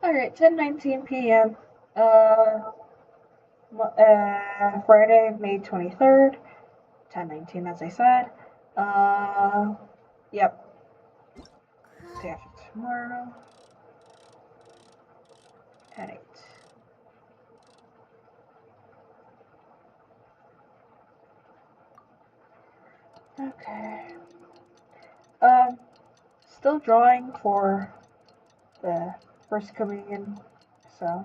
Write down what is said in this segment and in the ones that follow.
Alright, 10:19 p.m. Friday, May 23rd. 10:19, as I said. Yep. Day after tomorrow. At 8. Okay. Still drawing for the first communion, so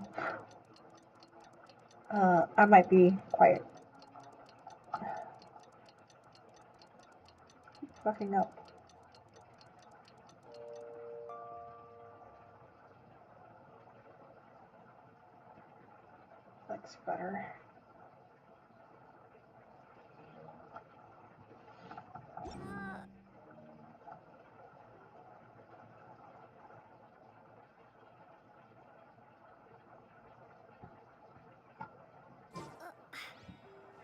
I might be quiet. Fucking up. Looks better.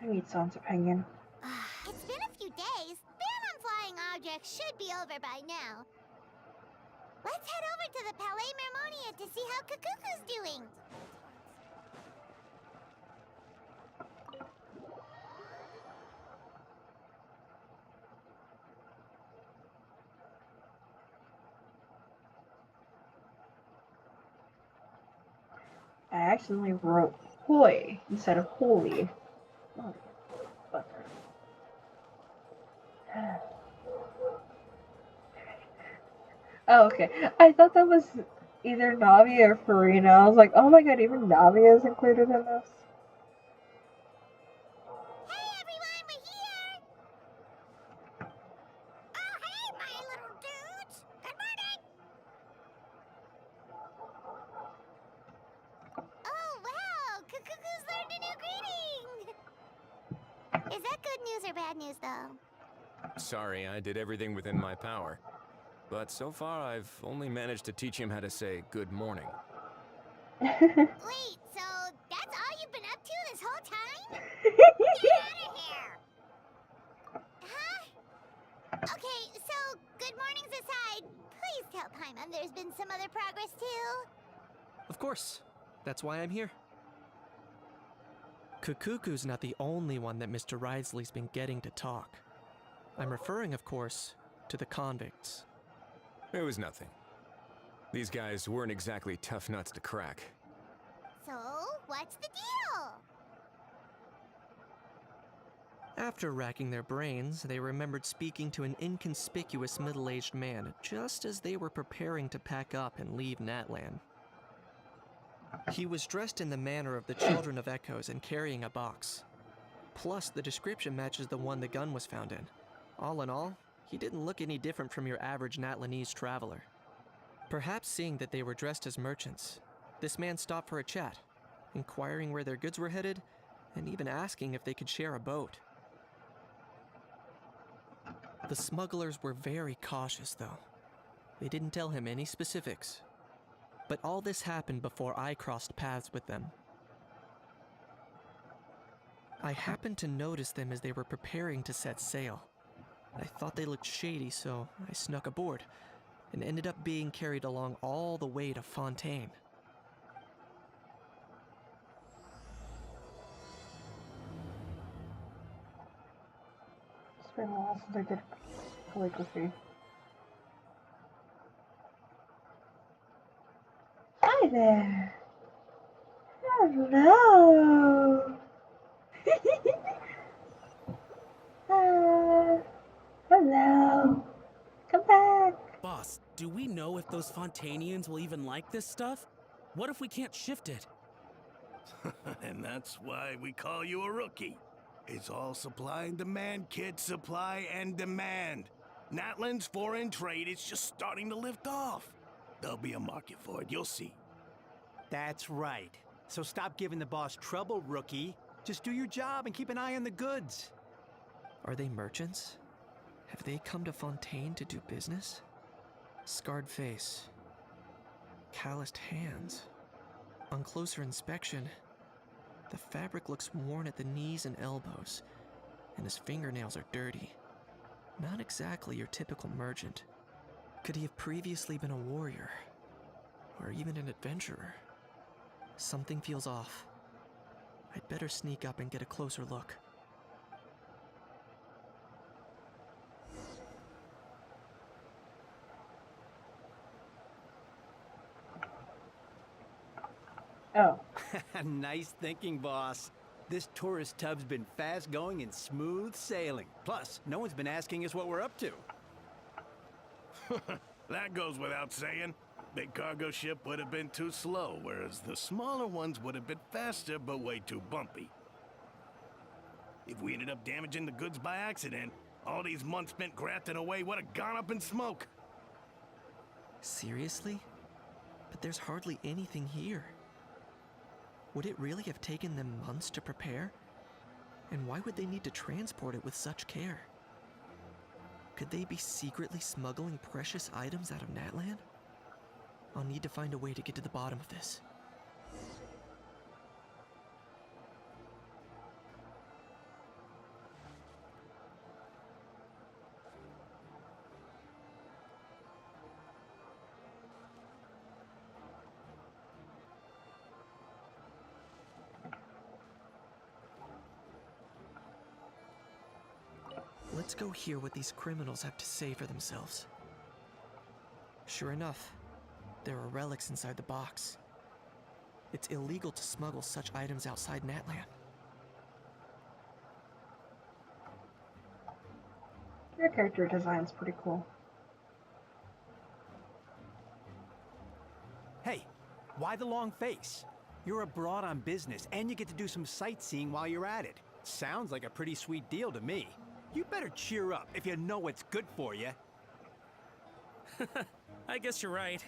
I need someone's opinion. It's been a few days. Ban on flying objects should be over by now. Let's head over to the Palais Mermonia to see how Kukuku's doing. I accidentally wrote hoy instead of holy. Oh, okay. I thought that was either Navi or Farina. I was like, oh my god, even Navi is included in this. Hey everyone, we're here! Oh hey, my little dudes! Good morning! Oh wow, Kukuku's learned a new greeting! Is that good news or bad news though? Sorry, I did everything within my power. But so far, I've only managed to teach him how to say good morning. Wait, so that's all you've been up to this whole time? Get out of here! Huh? Okay, so good mornings aside, please tell Paimon there's been some other progress too. Of course. That's why I'm here. Kukuku's not the only one that Mr. Risley's been getting to talk. I'm referring, of course, to the convicts. It was nothing. These guys weren't exactly tough nuts to crack. So, what's the deal? After racking their brains, they remembered speaking to an inconspicuous middle-aged man just as they were preparing to pack up and leave Natlan. He was dressed in the manner of the Children of Echoes and carrying a box. Plus, the description matches the one the gun was found in. All in all, he didn't look any different from your average Natlanese traveler. Perhaps seeing that they were dressed as merchants, this man stopped for a chat, inquiring where their goods were headed, and even asking if they could share a boat. The smugglers were very cautious, though. They didn't tell him any specifics. But all this happened before I crossed paths with them. I happened to notice them as they were preparing to set sail. I thought they looked shady, so I snuck aboard, and ended up being carried along all the way to Fontaine. It's been a while since I did calligraphy. Hi there. Hello. Hello. Come back. Boss, do we know if those Fontanians will even like this stuff? What if we can't shift it? And that's why we call you a rookie. It's all supply and demand, kid. Supply and demand. Natlan's foreign trade is just starting to lift off. There'll be a market for it, you'll see. That's right. So stop giving the boss trouble, rookie. Just do your job and keep an eye on the goods. Are they merchants? Have they come to Fontaine to do business? Scarred face. Calloused hands. On closer inspection, the fabric looks worn at the knees and elbows, and his fingernails are dirty. Not exactly your typical merchant. Could he have previously been a warrior? or even an adventurer. Something feels off. I'd better sneak up and get a closer look. Oh. Nice thinking, boss. This tourist tub's been fast going and smooth sailing. Plus, no one's been asking us what we're up to. That goes without saying. Big cargo ship would have been too slow, whereas the smaller ones would have been faster but way too bumpy. If we ended up damaging the goods by accident, all these months spent grafting away would have gone up in smoke. Seriously? But there's hardly anything here. Would it really have taken them months to prepare? And why would they need to transport it with such care? Could they be secretly smuggling precious items out of Natlan? I'll need to find a way to get to the bottom of this. Let's go hear what these criminals have to say for themselves. Sure enough, there are relics inside the box. It's illegal to smuggle such items outside Natlan. Your character design's pretty cool. Hey, why the long face? You're abroad on business, and you get to do some sightseeing while you're at it. Sounds like a pretty sweet deal to me. You better cheer up if you know what's good for you. I guess you're right.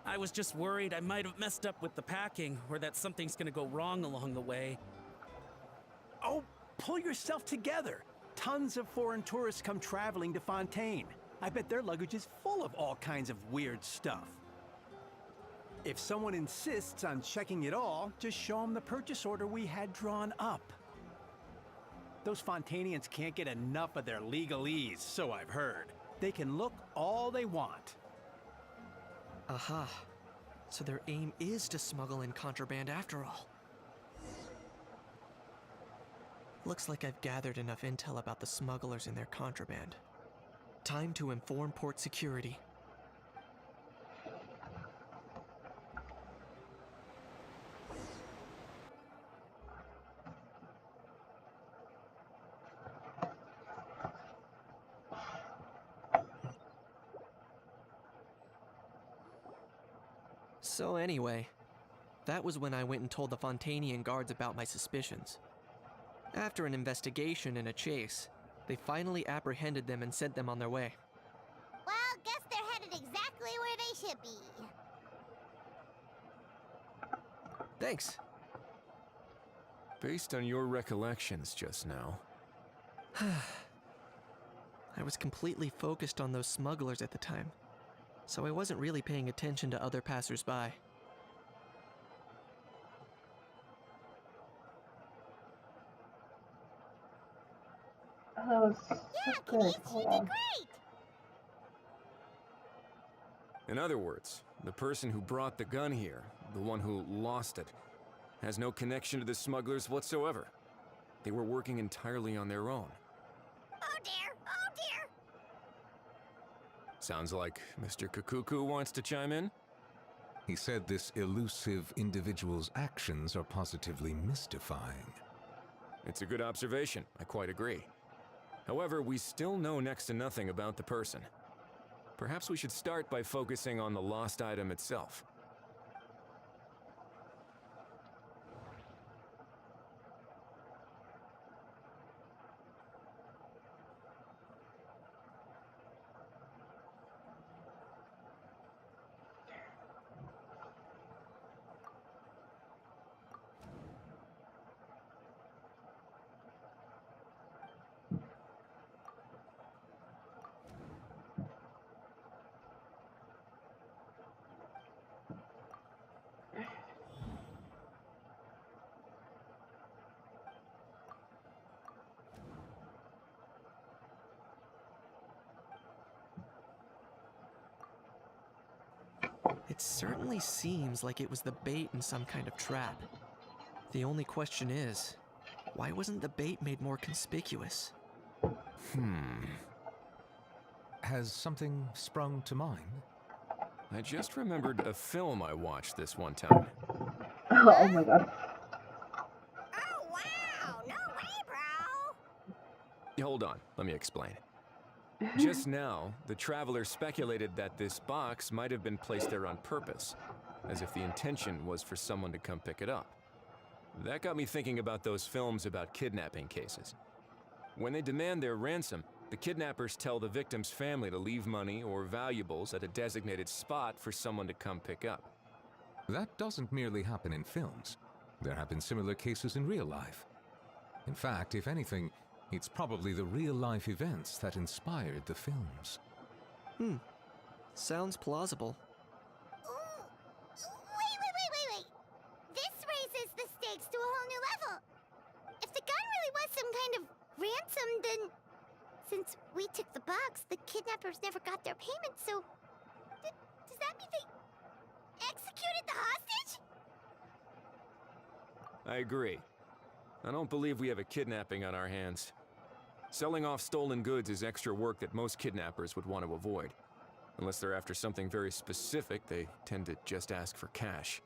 I was just worried I might have messed up with the packing, or that something's gonna go wrong along the way. Oh, pull yourself together. Tons of foreign tourists come traveling to Fontaine. I bet their luggage is full of all kinds of weird stuff. If someone insists on checking it all, just show them the purchase order we had drawn up. Those Fontainians can't get enough of their legalese, so I've heard. They can look all they want. Aha. So their aim is to smuggle in contraband after all. Looks like I've gathered enough intel about the smugglers and their contraband. Time to inform port security. So anyway, that was when I went and told the Fontainian guards about my suspicions. After an investigation and a chase, they finally apprehended them and sent them on their way. Well, guess they're headed exactly where they should be. Thanks. Based on your recollections just now, I was completely focused on those smugglers at the time, so I wasn't really paying attention to other passersby. Oh, that was so Yeah, good. Denise, you Hold did on. great! in other words, the person who brought the gun here, the one who lost it, has no connection to the smugglers whatsoever. They were working entirely on their own. Oh dear, oh dear! Sounds like Mr. Kakuku wants to chime in? He said this elusive individual's actions are positively mystifying. It's a good observation, I quite agree. However, we still know next to nothing about the person. Perhaps we should start by focusing on the lost item itself. It certainly seems like it was the bait in some kind of trap. The only question is, why wasn't the bait made more conspicuous? Has something sprung to mind? I just remembered a film I watched this one time. Oh my god. Oh, wow! No way, bro! Hold on, let me explain. Just now, the traveler speculated that this box might have been placed there on purpose, as if the intention was for someone to come pick it up. That got me thinking about those films about kidnapping cases. When they demand their ransom, the kidnappers tell the victim's family to leave money or valuables at a designated spot for someone to come pick up. That doesn't merely happen in films. There have been similar cases in real life. In fact, if anything, it's probably the real-life events that inspired the films. Sounds plausible. Ooh. Wait. This raises the stakes to a whole new level. If the gun really was some kind of ransom, then since we took the box, the kidnappers never got their payment, so does that mean they executed the hostage? I agree. I don't believe we have a kidnapping on our hands. Selling off stolen goods is extra work that most kidnappers would want to avoid. Unless they're after something very specific, they tend to just ask for cash.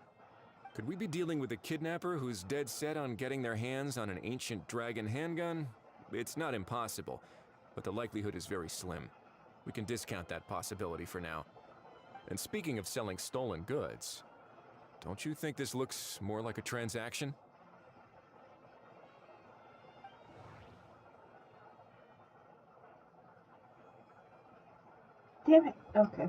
Could we be dealing with a kidnapper who's dead set on getting their hands on an ancient dragon handgun? It's not impossible, but the likelihood is very slim. We can discount that possibility for now. And speaking of selling stolen goods, don't you think this looks more like a transaction? Damn it. Okay.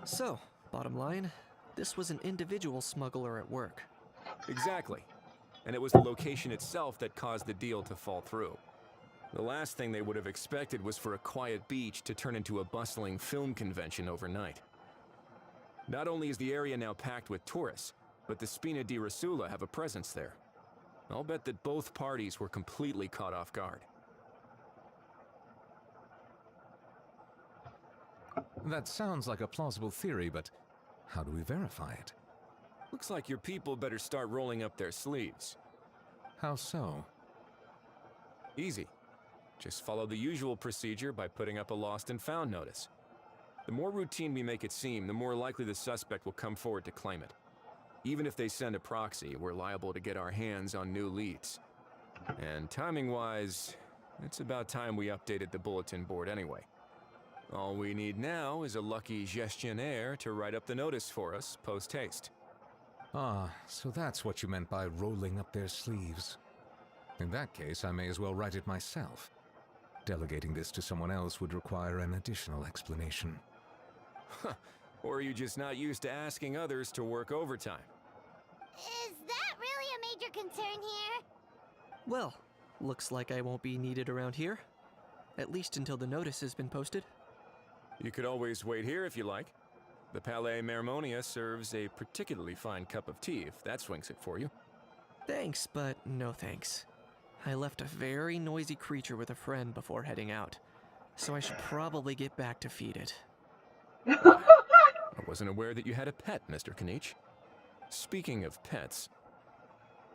So, bottom line, this was an individual smuggler at work. Exactly. And it was the location itself that caused the deal to fall through. The last thing they would have expected was for a quiet beach to turn into a bustling film convention overnight. Not only is the area now packed with tourists, but the Spina di Rosula have a presence there. I'll bet that both parties were completely caught off guard. That sounds like a plausible theory, but how do we verify it? Looks like your people better start rolling up their sleeves. How so? Easy. Just follow the usual procedure by putting up a lost and found notice. The more routine we make it seem, the more likely the suspect will come forward to claim it. Even if they send a proxy, we're liable to get our hands on new leads. And timing-wise, it's about time we updated the bulletin board anyway. All we need now is a lucky gestionnaire to write up the notice for us post-haste. Ah, so that's what you meant by rolling up their sleeves. In that case, I may as well write it myself. Delegating this to someone else would require an additional explanation. Or are you just not used to asking others to work overtime? Is that really a major concern here? Well, looks like I won't be needed around here. At least until the notice has been posted. You could always wait here if you like. The Palais Mermonia serves a particularly fine cup of tea if that swings it for you. Thanks, but no thanks. I left a very noisy creature with a friend before heading out, so I should probably get back to feed it. I wasn't aware that you had a pet, Mr. Kanich. Speaking of pets...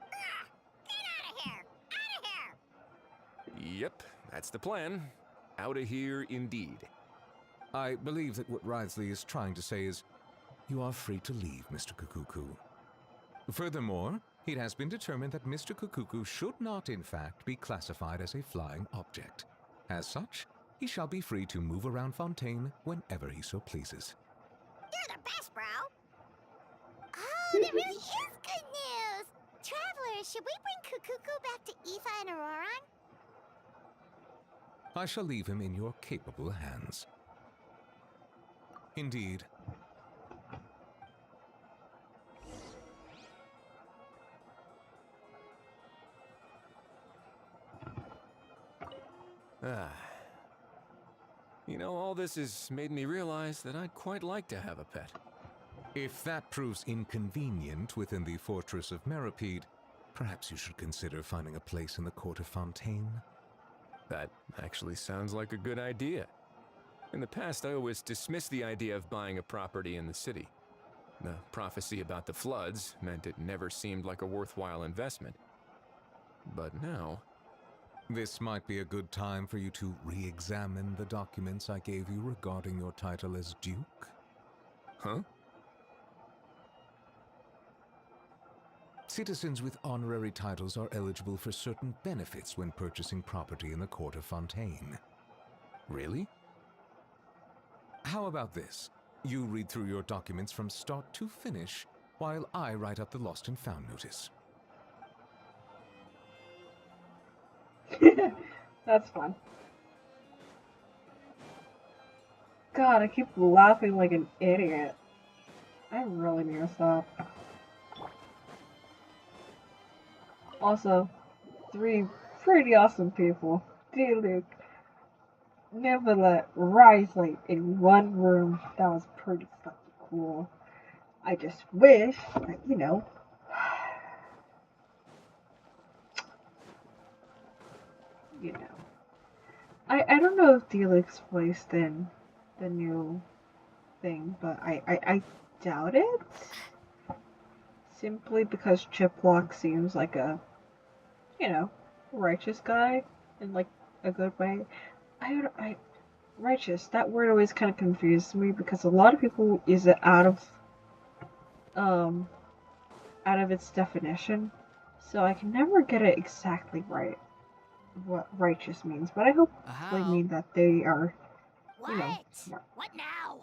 Get out of here! Out of here! Yep, that's the plan. Out of here indeed. I believe that what Wriothesley is trying to say is, you are free to leave, Mr. Kukuku. Furthermore, it has been determined that Mr. Kukuku should not, in fact, be classified as a flying object. As such, he shall be free to move around Fontaine whenever he so pleases. You're the best, bro! Oh, that really is good news! Travelers, should we bring Kukuku back to Aoife and Auroran? I shall leave him in your capable hands. Indeed. Ah. You know, all this has made me realize that I'd quite like to have a pet. If that proves inconvenient within the fortress of Meripede, perhaps you should consider finding a place in the court of Fontaine. That actually sounds like a good idea. In the past, I always dismissed the idea of buying a property in the city. The prophecy about the floods meant it never seemed like a worthwhile investment. But now... This might be a good time for you to re-examine the documents I gave you regarding your title as Duke. Huh? Citizens with honorary titles are eligible for certain benefits when purchasing property in the court of Fontaine. Really? How about this? You read through your documents from start to finish, while I write up the lost and found notice. That's fun. God, I keep laughing like an idiot. I really need to stop. Also, 3 pretty awesome people. Dear Luke, never let Risley in one room. That was pretty fucking cool. I just wish that, you know, I don't know if Deluxe placed in the new thing, but I doubt it. Simply because Chiplock seems like a, you know, righteous guy in like a good way. Righteous, that word always kind of confused me because a lot of people use it out of its definition. So I can never get it exactly right what righteous means, but I hope they mean that they are, you know, smart. What now?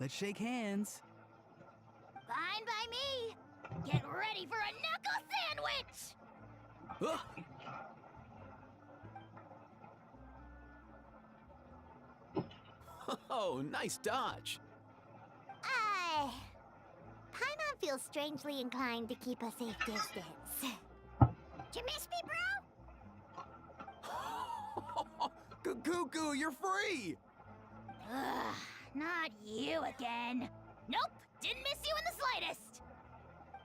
Let's shake hands. Fine by me. Get ready for a knuckle sandwich! Oh, nice dodge. Paimon feels strangely inclined to keep a safe distance. Did you miss me, bro? Cuckoo, you're free! Ugh, not you again. Nope, didn't miss you in the slightest.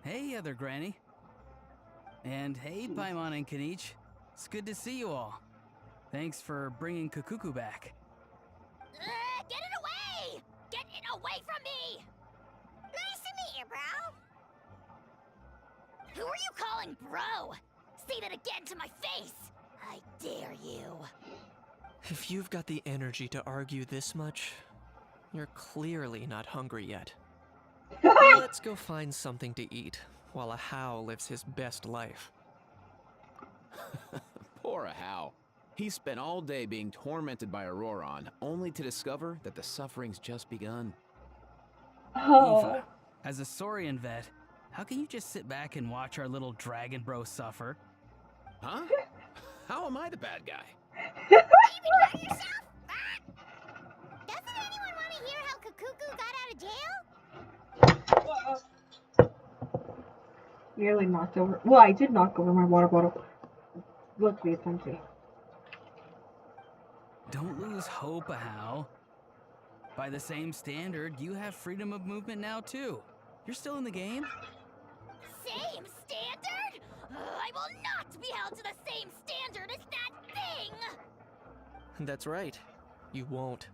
Hey, other granny. And hey, Paimon and Kanich. It's good to see you all. Thanks for bringing Kukuku back. Get it away! Get it away from me! Nice to meet you, bro. Who are you calling bro? Say that again to my face! I dare you. If you've got the energy to argue this much, you're clearly not hungry yet. Let's go find something to eat while Ahau lives his best life. Poor Ahau. He spent all day being tormented by Auroron, only to discover that the suffering's just begun. Oh. Eva, as a Saurian vet, how can you just sit back and watch our little dragon bro suffer? Huh? How am I the bad guy? Even hear yourself? Doesn't anyone want to hear how Kukuku got out of jail? Nearly knocked over. Well, I did knock over my water bottle. Luckily, it's empty. Don't lose hope, Ahau. By the same standard, you have freedom of movement now, too. You're still in the game? Same standard? I will not be held to the same standard as that thing! That's right. You won't.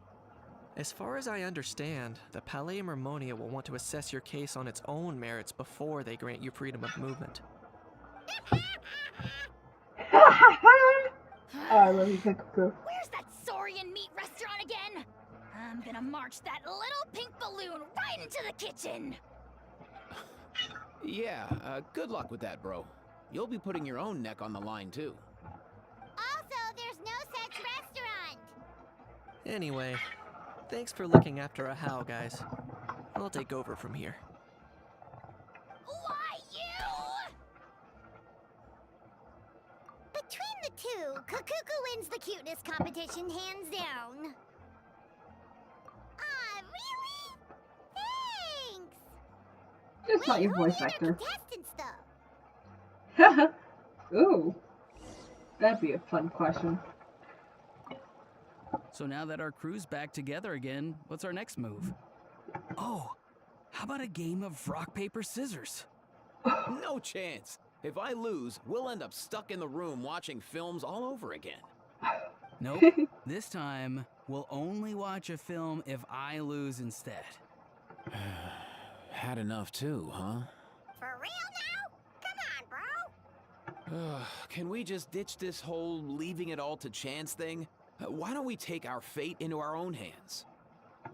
As far as I understand, the Palais Mermonia will want to assess your case on its own merits before they grant you freedom of movement. Oh, I love you, Kukuku. Where's that Saurian meat restaurant again? I'm gonna march that little pink balloon right into the kitchen! Yeah, good luck with that, bro. You'll be putting your own neck on the line, too. Also, there's no such restaurant! Anyway, thanks for looking after Ahau, guys. I'll take over from here. Why, you? Between the two, Kukuku efficient, hands down. Ah, really? Thanks! Just not Wait, your who voice made our actor. contestants, though? Ooh, that'd be a fun question. So now that our crew's back together again, what's our next move? Oh, how about a game of rock, paper, scissors? No chance. If I lose, we'll end up stuck in the room watching films all over again. Nope. This time, we'll only watch a film if I lose instead. Had enough too, huh? For real now? Come on, bro! Can we just ditch this whole leaving it all to chance thing? Why don't we take our fate into our own hands?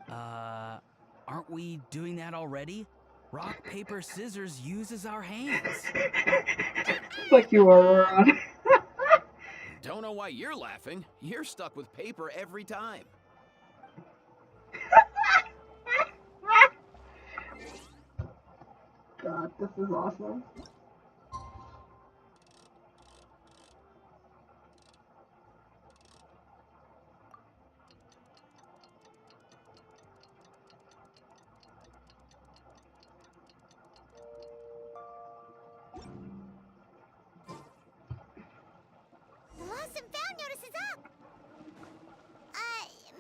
Aren't we doing that already? Rock, paper, scissors uses our hands. Like you are, Ron. Don't know why you're laughing. You're stuck with paper every time. God, this is awesome. The lost and found notice is up!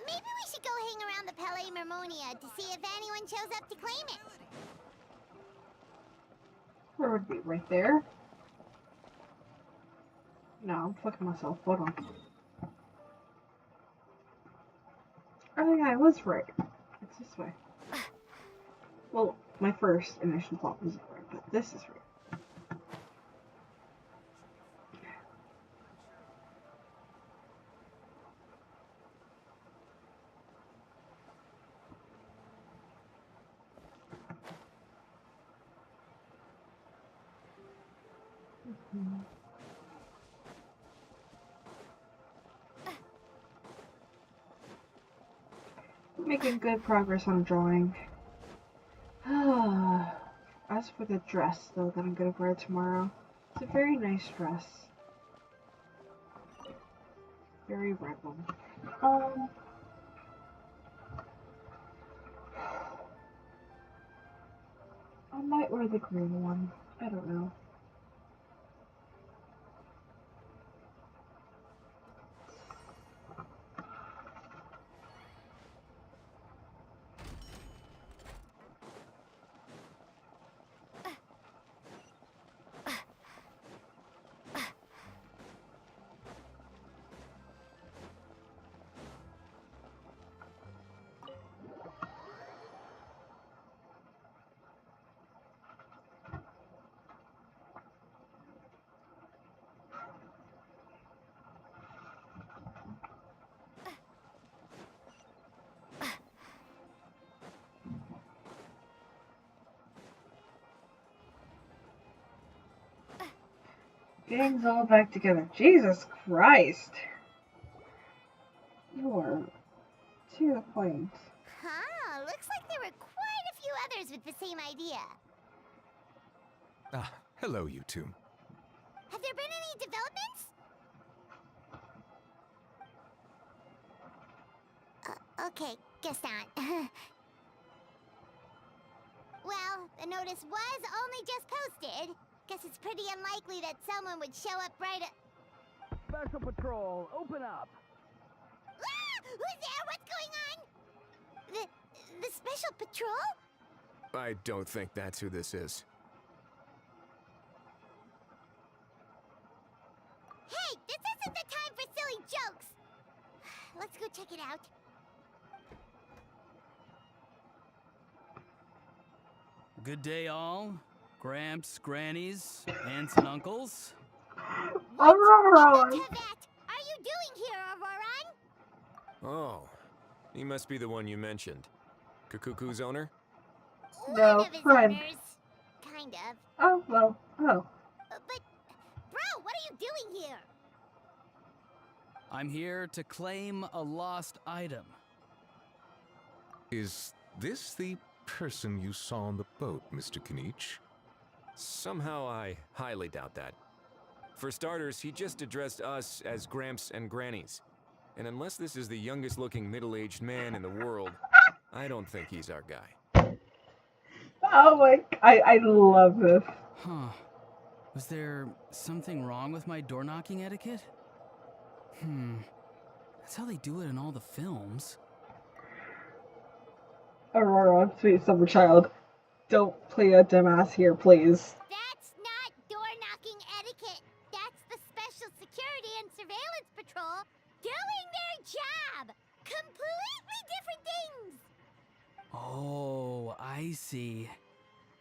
Maybe we should go hang around the Palais Mermonia to see if anyone shows up to claim it. Where would it be? Right there? No, I'm fucking myself. Hold on. I think I was right. It's this way. Well, my first initial thought was right, but this is right. Making good progress on drawing. As for the dress, though, that I'm gonna wear tomorrow, it's a very nice dress. Very rebel. I might wear the green one. I don't know. Gang's all back together. Jesus Christ! You are to the point. Huh, looks like there were quite a few others with the same idea. Ah, hello, you two. Have there been any developments? Okay, guess not. Well, the notice was only just posted. Guess it's pretty unlikely that someone would show up right at... Special Patrol, open up! Ah! Who's there? What's going on? The Special Patrol? I don't think that's who this is. Hey, this isn't the time for silly jokes! Let's go check it out. Good day, all. Gramps, grannies, aunts and uncles. Auroron! Tevet, are you doing here, Auroron? Oh, he must be the one you mentioned. Kukuku's owner? No, One of his friend. owners. Kind of. Oh, well, oh. But, bro, what are you doing here? I'm here to claim a lost item. Is this the person you saw on the boat, Mr. Kinich? Somehow I highly doubt that. For starters, he just addressed us as Gramps and Grannies. And unless this is the youngest looking middle-aged man in the world, I don't think he's our guy. Oh my, I love this. Huh. Was there something wrong with my door knocking etiquette? That's how they do it in all the films. Aurora, sweet summer child, don't play a dumbass here, please. That's not door-knocking etiquette. That's the Special Security and Surveillance Patrol doing their job. Completely different things. Oh, I see.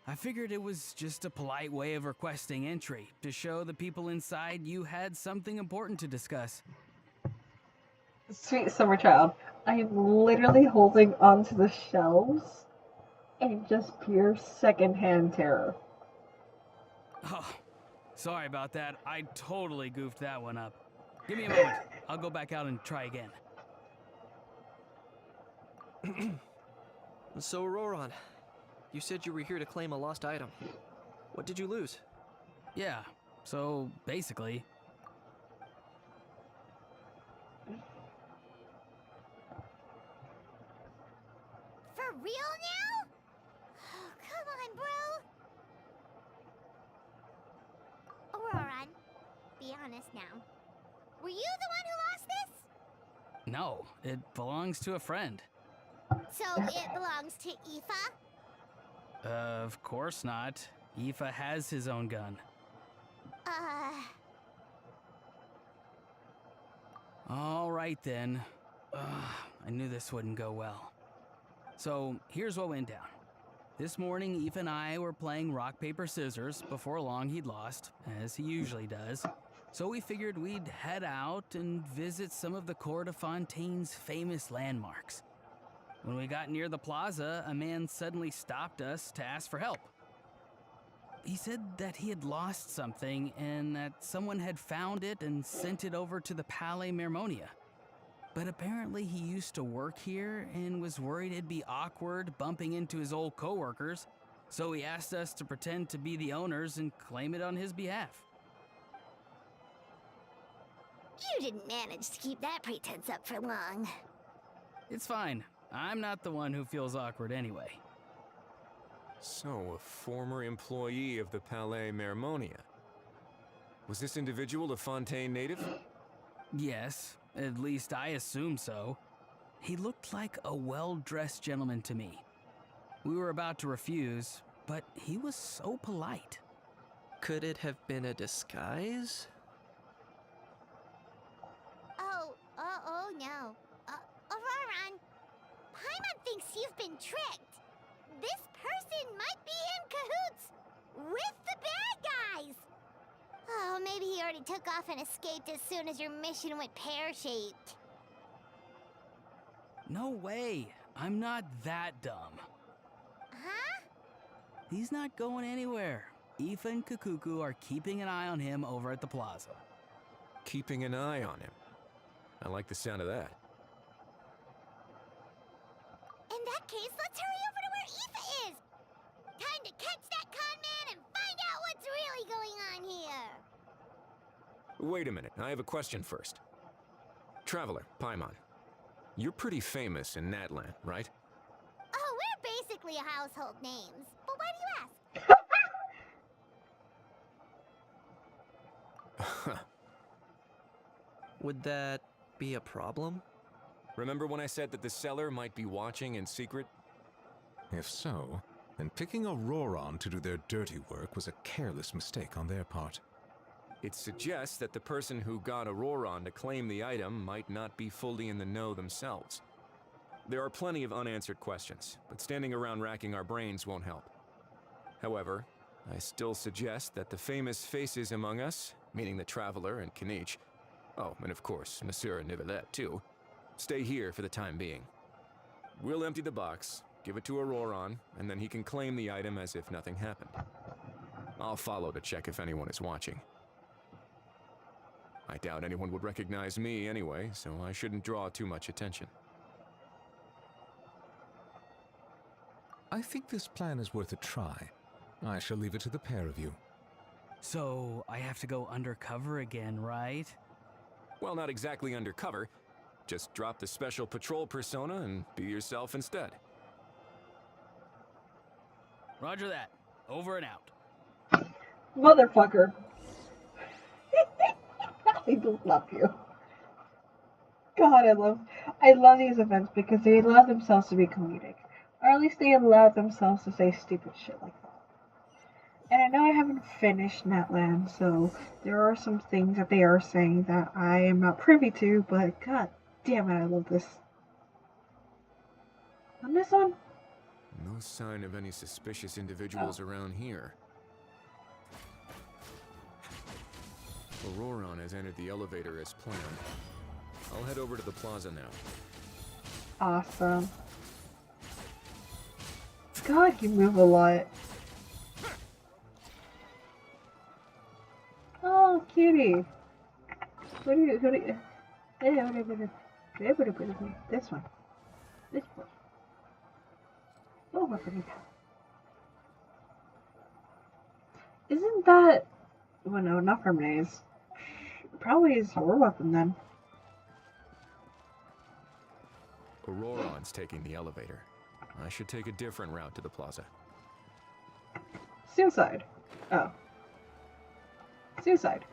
I figured it was just a polite way of requesting entry to show the people inside you had something important to discuss. Sweet summer child, I am literally holding onto the shelves in just pure secondhand terror. Oh, sorry about that. I totally goofed that one up. Give me a moment. I'll go back out and try again. So, Auroron, you said you were here to claim a lost item. What did you lose? Yeah, so basically... For real now? Oh, come on, bro. Auroron, be honest now. Were you the one who lost this? No, it belongs to a friend. So it belongs to Aoife? Of course not. Aoife has his own gun. All right then. I knew this wouldn't go well. So here's what went down. This morning, Aoife and I were playing rock, paper, scissors. Before long, he'd lost, as he usually does. So we figured we'd head out and visit some of the Cour de Fontaine's famous landmarks. When we got near the plaza, a man suddenly stopped us to ask for help. He said that he had lost something and that someone had found it and sent it over to the Palais Mermonia. But apparently he used to work here and was worried it'd be awkward bumping into his old coworkers, so he asked us to pretend to be the owners and claim it on his behalf. You didn't manage to keep that pretense up for long. It's fine. I'm not the one who feels awkward anyway. So, a former employee of the Palais Mermonia. Was this individual a Fontaine native? Yes, at least I assume so. He looked like a well-dressed gentleman to me. We were about to refuse, but he was so polite. Could it have been a disguise? Oh no. Auroron, Paimon thinks you've been tricked. This person might be in cahoots with the bad guys. Oh, maybe he already took off and escaped as soon as your mission went pear-shaped. No way. I'm not that dumb. Huh? He's not going anywhere. Aoife and Kukuku are keeping an eye on him over at the plaza. Keeping an eye on him. I like the sound of that. In that case, let's hurry over to where Aoife is. Time to catch that con man and find out what's really going on here. Wait a minute, I have a question first. Traveler, Paimon, you're pretty famous in Natlan, right? Oh, we're basically household names. But why do you ask? Would that be a problem? Remember when I said that the seller might be watching in secret? If so, then picking Auroron to do their dirty work was a careless mistake on their part. It suggests that the person who got Auroron to claim the item might not be fully in the know themselves. There are plenty of unanswered questions, but standing around racking our brains won't help. However, I still suggest that the famous faces among us, meaning the Traveler and Kinich, oh, and of course, Monsieur and Nivelette too, stay here for the time being. We'll empty the box, give it to Auroron, and then he can claim the item as if nothing happened. I'll follow to check if anyone is watching. I doubt anyone would recognize me anyway, so I shouldn't draw too much attention. I think this plan is worth a try. I shall leave it to the pair of you. So, I have to go undercover again, right? Well, not exactly undercover. Just drop the special patrol persona and be yourself instead. Roger that. Over and out. Motherfucker. I love you. God, I love these events because they allow themselves to be comedic. Or at least they allow themselves to say stupid shit like that. And I know I haven't finished Natland, so there are some things that they are saying that I am not privy to, but god damn it, I love this. On this one? No sign of any suspicious individuals around here. Auroron has entered the elevator as planned. I'll head over to the plaza now. Awesome. God, you move a lot. Oh, cutie. Who do you, this one. This one. Oh, what did he have? Isn't that, well no, not from Maze. Probably is your weapon then. Auroron's taking the elevator. I should take a different route to the plaza. Suicide. Oh. Suicide.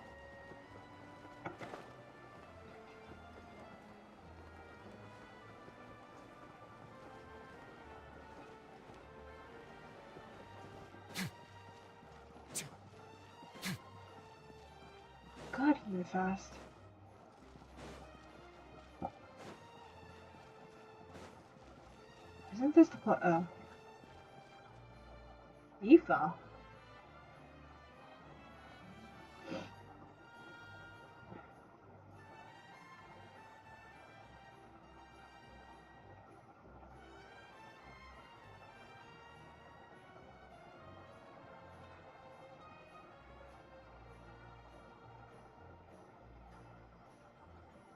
God, you move fast. Isn't this the Aoife?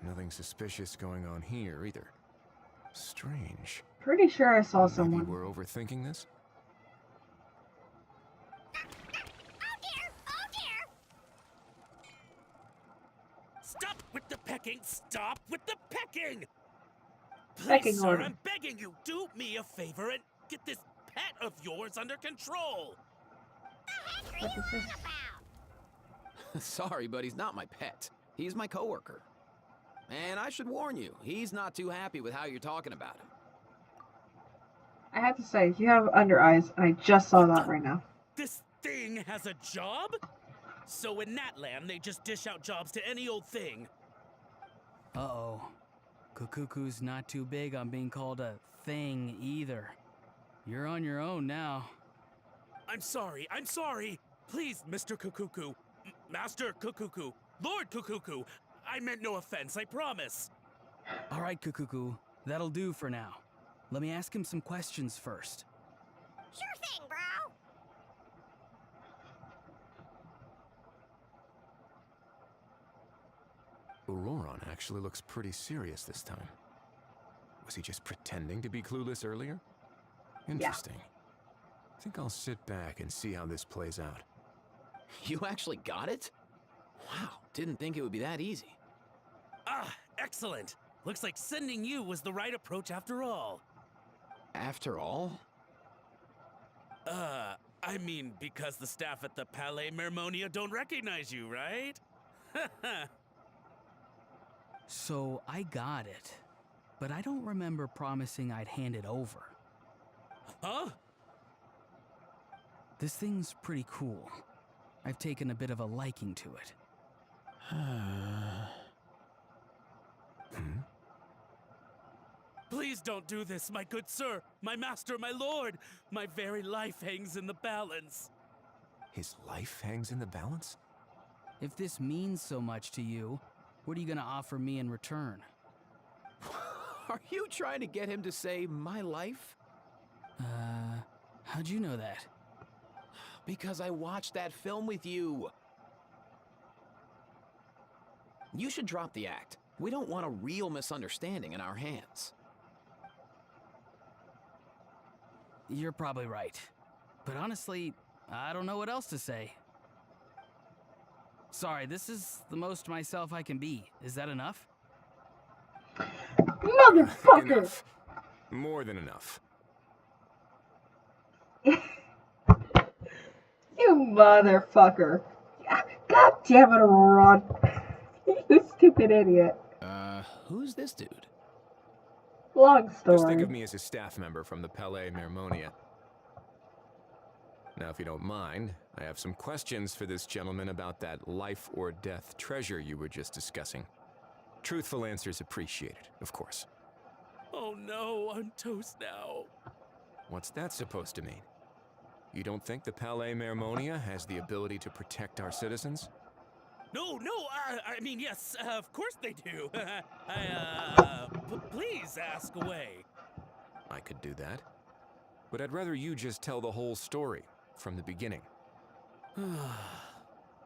Nothing suspicious going on here either. Strange. Pretty sure I saw Maybe someone. we're overthinking this? Oh dear! Oh dear! Stop with the pecking! Stop with the pecking! Pecking Please, sir, order. I'm begging you, do me a favor and get this pet of yours under control. What What is this? about? Sorry, but he's not my pet. He's my coworker. And I should warn you, he's not too happy with how you're talking about him. I have to say, you have under eyes, and I just saw that right now. This thing has a job? So in Natland, they just dish out jobs to any old thing. Uh-oh. Kukuku's not too big on being called a thing either. You're on your own now. I'm sorry. Please, Mr. Kukuku. Master Kukuku. Lord Kukuku. I meant no offense, I promise. All right, Kukuku. That'll do for now. Let me ask him some questions first. Sure thing, bro. Auroron actually looks pretty serious this time. Was he just pretending to be clueless earlier? Interesting. I think I'll sit back and see how this plays out. You actually got it? Wow, didn't think it would be that easy. Ah, excellent. Looks like sending you was the right approach after all. After all? I mean, because the staff at the Palais Mermonia don't recognize you, right? So I got it, but I don't remember promising I'd hand it over. Huh? This thing's pretty cool. I've taken a bit of a liking to it. Please don't do this, my good sir, my master, my lord. My very life hangs in the balance. His life hangs in the balance? If this means so much to you, what are you gonna offer me in return? Are you trying to get him to say my life? How'd you know that? Because I watched that film with you. You should drop the act. We don't want a real misunderstanding in our hands. You're probably right. But honestly, I don't know what else to say. Sorry, this is the most myself I can be. Is that enough? Motherfucker! Enough. More than enough. You motherfucker! God damn it, Auron! You stupid idiot. Who's this dude? Long Just think story. of me as a staff member from the Palais Mermonia. Now, if you don't mind, I have some questions for this gentleman about that life or death treasure you were just discussing. Truthful answers appreciated, of course. Oh no, I'm toast now. What's that supposed to mean? You don't think the Palais Mermonia has the ability to protect our citizens? No, I mean, yes, of course they do. Please ask away. I could do that. But I'd rather you just tell the whole story, from the beginning.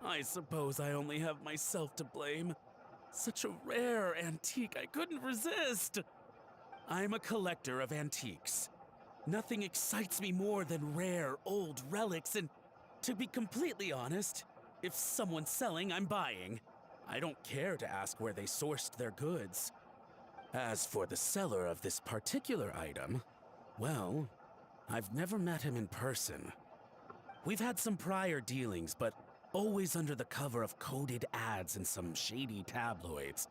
I suppose I only have myself to blame. Such a rare antique, I couldn't resist. I'm a collector of antiques. Nothing excites me more than rare, old relics, and to be completely honest, if someone's selling, I'm buying. I don't care to ask where they sourced their goods. As for the seller of this particular item, well, I've never met him in person. We've had some prior dealings, but always under the cover of coded ads in some shady tabloids.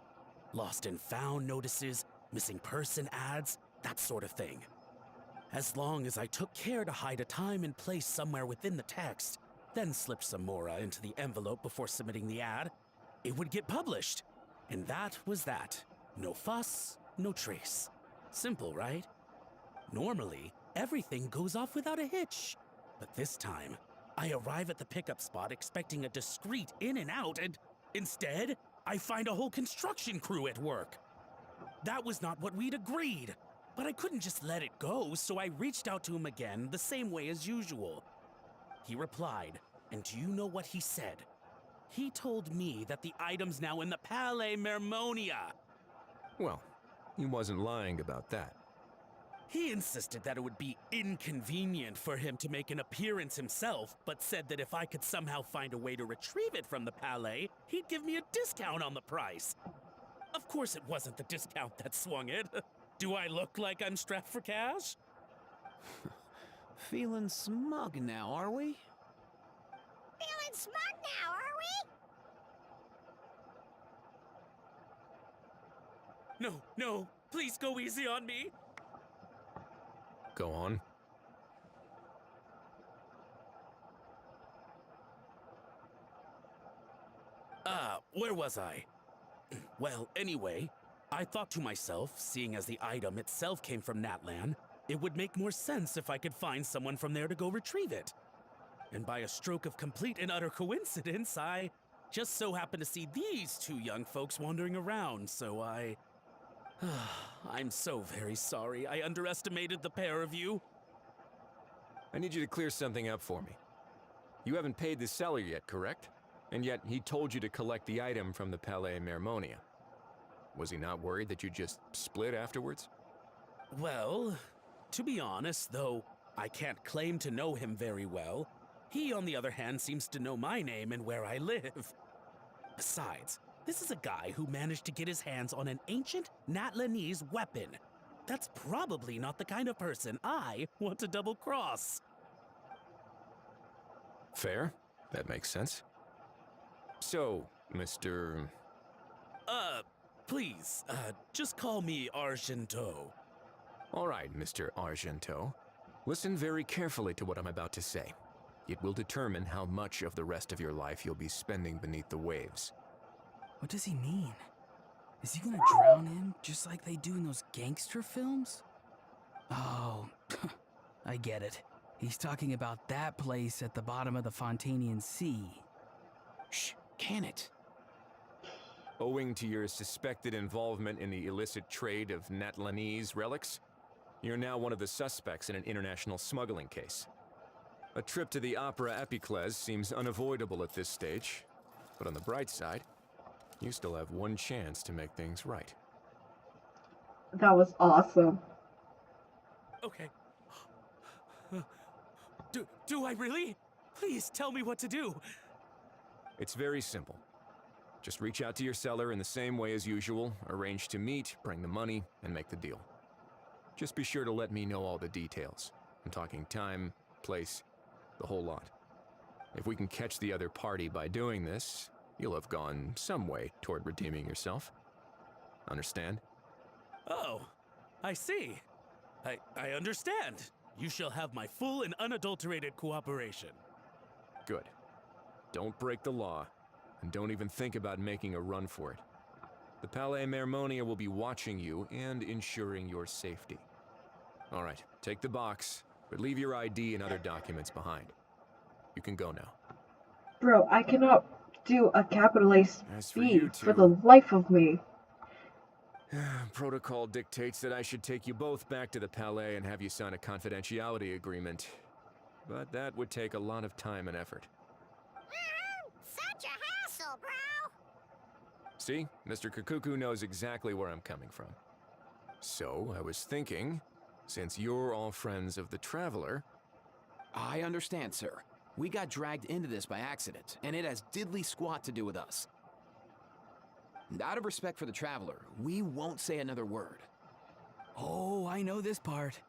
Lost and found notices, missing person ads, that sort of thing. As long as I took care to hide a time and place somewhere within the text, then slipped some mora into the envelope before submitting the ad, it would get published. And that was that. No fuss, no trace. Simple, right? Normally, everything goes off without a hitch. But this time, I arrive at the pickup spot expecting a discreet in and out, and instead, I find a whole construction crew at work. That was not what we'd agreed, but I couldn't just let it go, so I reached out to him again the same way as usual. He replied, and do you know what he said? He told me that the item's now in the Palais Mermonia. Well, he wasn't lying about that. He insisted that it would be inconvenient for him to make an appearance himself, but said that if I could somehow find a way to retrieve it from the Palais, he'd give me a discount on the price. Of course it wasn't the discount that swung it. Do I look like I'm strapped for cash? Feeling smug now, are we? Feeling smart now, are we? No, please go easy on me. Go on. Where was I? Well, anyway, I thought to myself, seeing as the item itself came from Natlan, it would make more sense if I could find someone from there to go retrieve it. And by a stroke of complete and utter coincidence, I just so happened to see these two young folks wandering around, so I'm so very sorry. I underestimated the pair of you. I need you to clear something up for me. You haven't paid the seller yet, correct? And yet he told you to collect the item from the Palais Mermonia. Was he not worried that you just split afterwards? Well, to be honest, though I can't claim to know him very well, he, on the other hand, seems to know my name and where I live. Besides, this is a guy who managed to get his hands on an ancient Natlanese weapon. That's probably not the kind of person I want to double-cross. Fair. That makes sense. So, Mr. Please, just call me Argento. All right, Mr. Argento. Listen very carefully to what I'm about to say. It will determine how much of the rest of your life you'll be spending beneath the waves. What does he mean? Is he gonna drown him just like they do in those gangster films? Oh, I get it. He's talking about that place at the bottom of the Fontanian Sea. Shh, can it? Owing to your suspected involvement in the illicit trade of Natlanese relics, you're now one of the suspects in an international smuggling case. A trip to the Opera Epiclese seems unavoidable at this stage, but on the bright side, you still have one chance to make things right. That was awesome. Okay. Do I really? Please tell me what to do. It's very simple. Just reach out to your seller in the same way as usual, arrange to meet, bring the money, and make the deal. Just be sure to let me know all the details. I'm talking time, place, the whole lot. If we can catch the other party by doing this, you'll have gone some way toward redeeming yourself. Understand? Oh, I see. I understand. You shall have my full and unadulterated cooperation. Good. Don't break the law, and don't even think about making a run for it. The Palais Mermonia will be watching you and ensuring your safety. All right, take the box, but leave your ID and other documents behind. You can go now. Bro, I cannot do a capital A As for you speed for two, the life of me. protocol dictates that I should take you both back to the Palais and have you sign a confidentiality agreement. But that would take a lot of time and effort. Such a hassle, bro! See, Mr. Kikuku knows exactly where I'm coming from. So, I was thinking, since you're all friends of the Traveler... I understand, sir. We got dragged into this by accident, and it has diddly squat to do with us. And out of respect for the Traveler, we won't say another word. Oh, I know this part.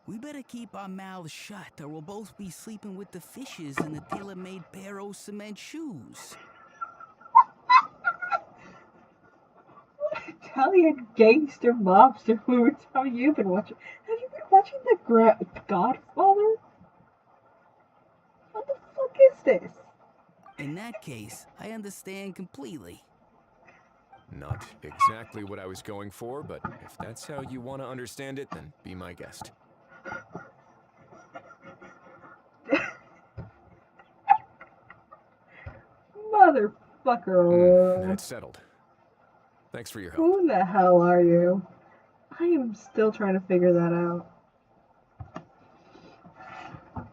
We better keep our mouths shut, or we'll both be sleeping with the fishes in the tailor-made pair of cement shoes. Italian gangster mobster movies. How have you been watching? Have you been watching The Godfather? What the fuck is this? In that case, I understand completely. Not exactly what I was going for, but if that's how you want to understand it, then be my guest. Motherfucker. That's settled. Thanks for your help. Who the hell are you? I am still trying to figure that out.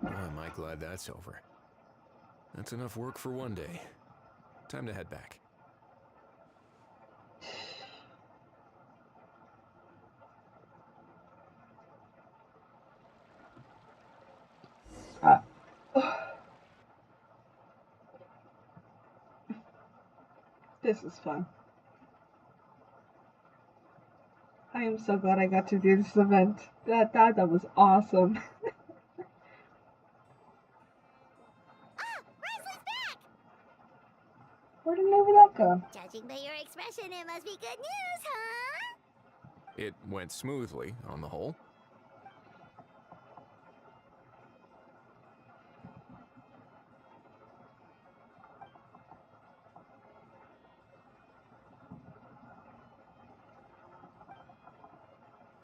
Boy, am I glad that's over. That's enough work for one day. Time to head back. This is fun. I am so glad I got to do this event. That was awesome. Risley's back! Where did that go? Judging by your expression, it must be good news, huh? It went smoothly, on the whole.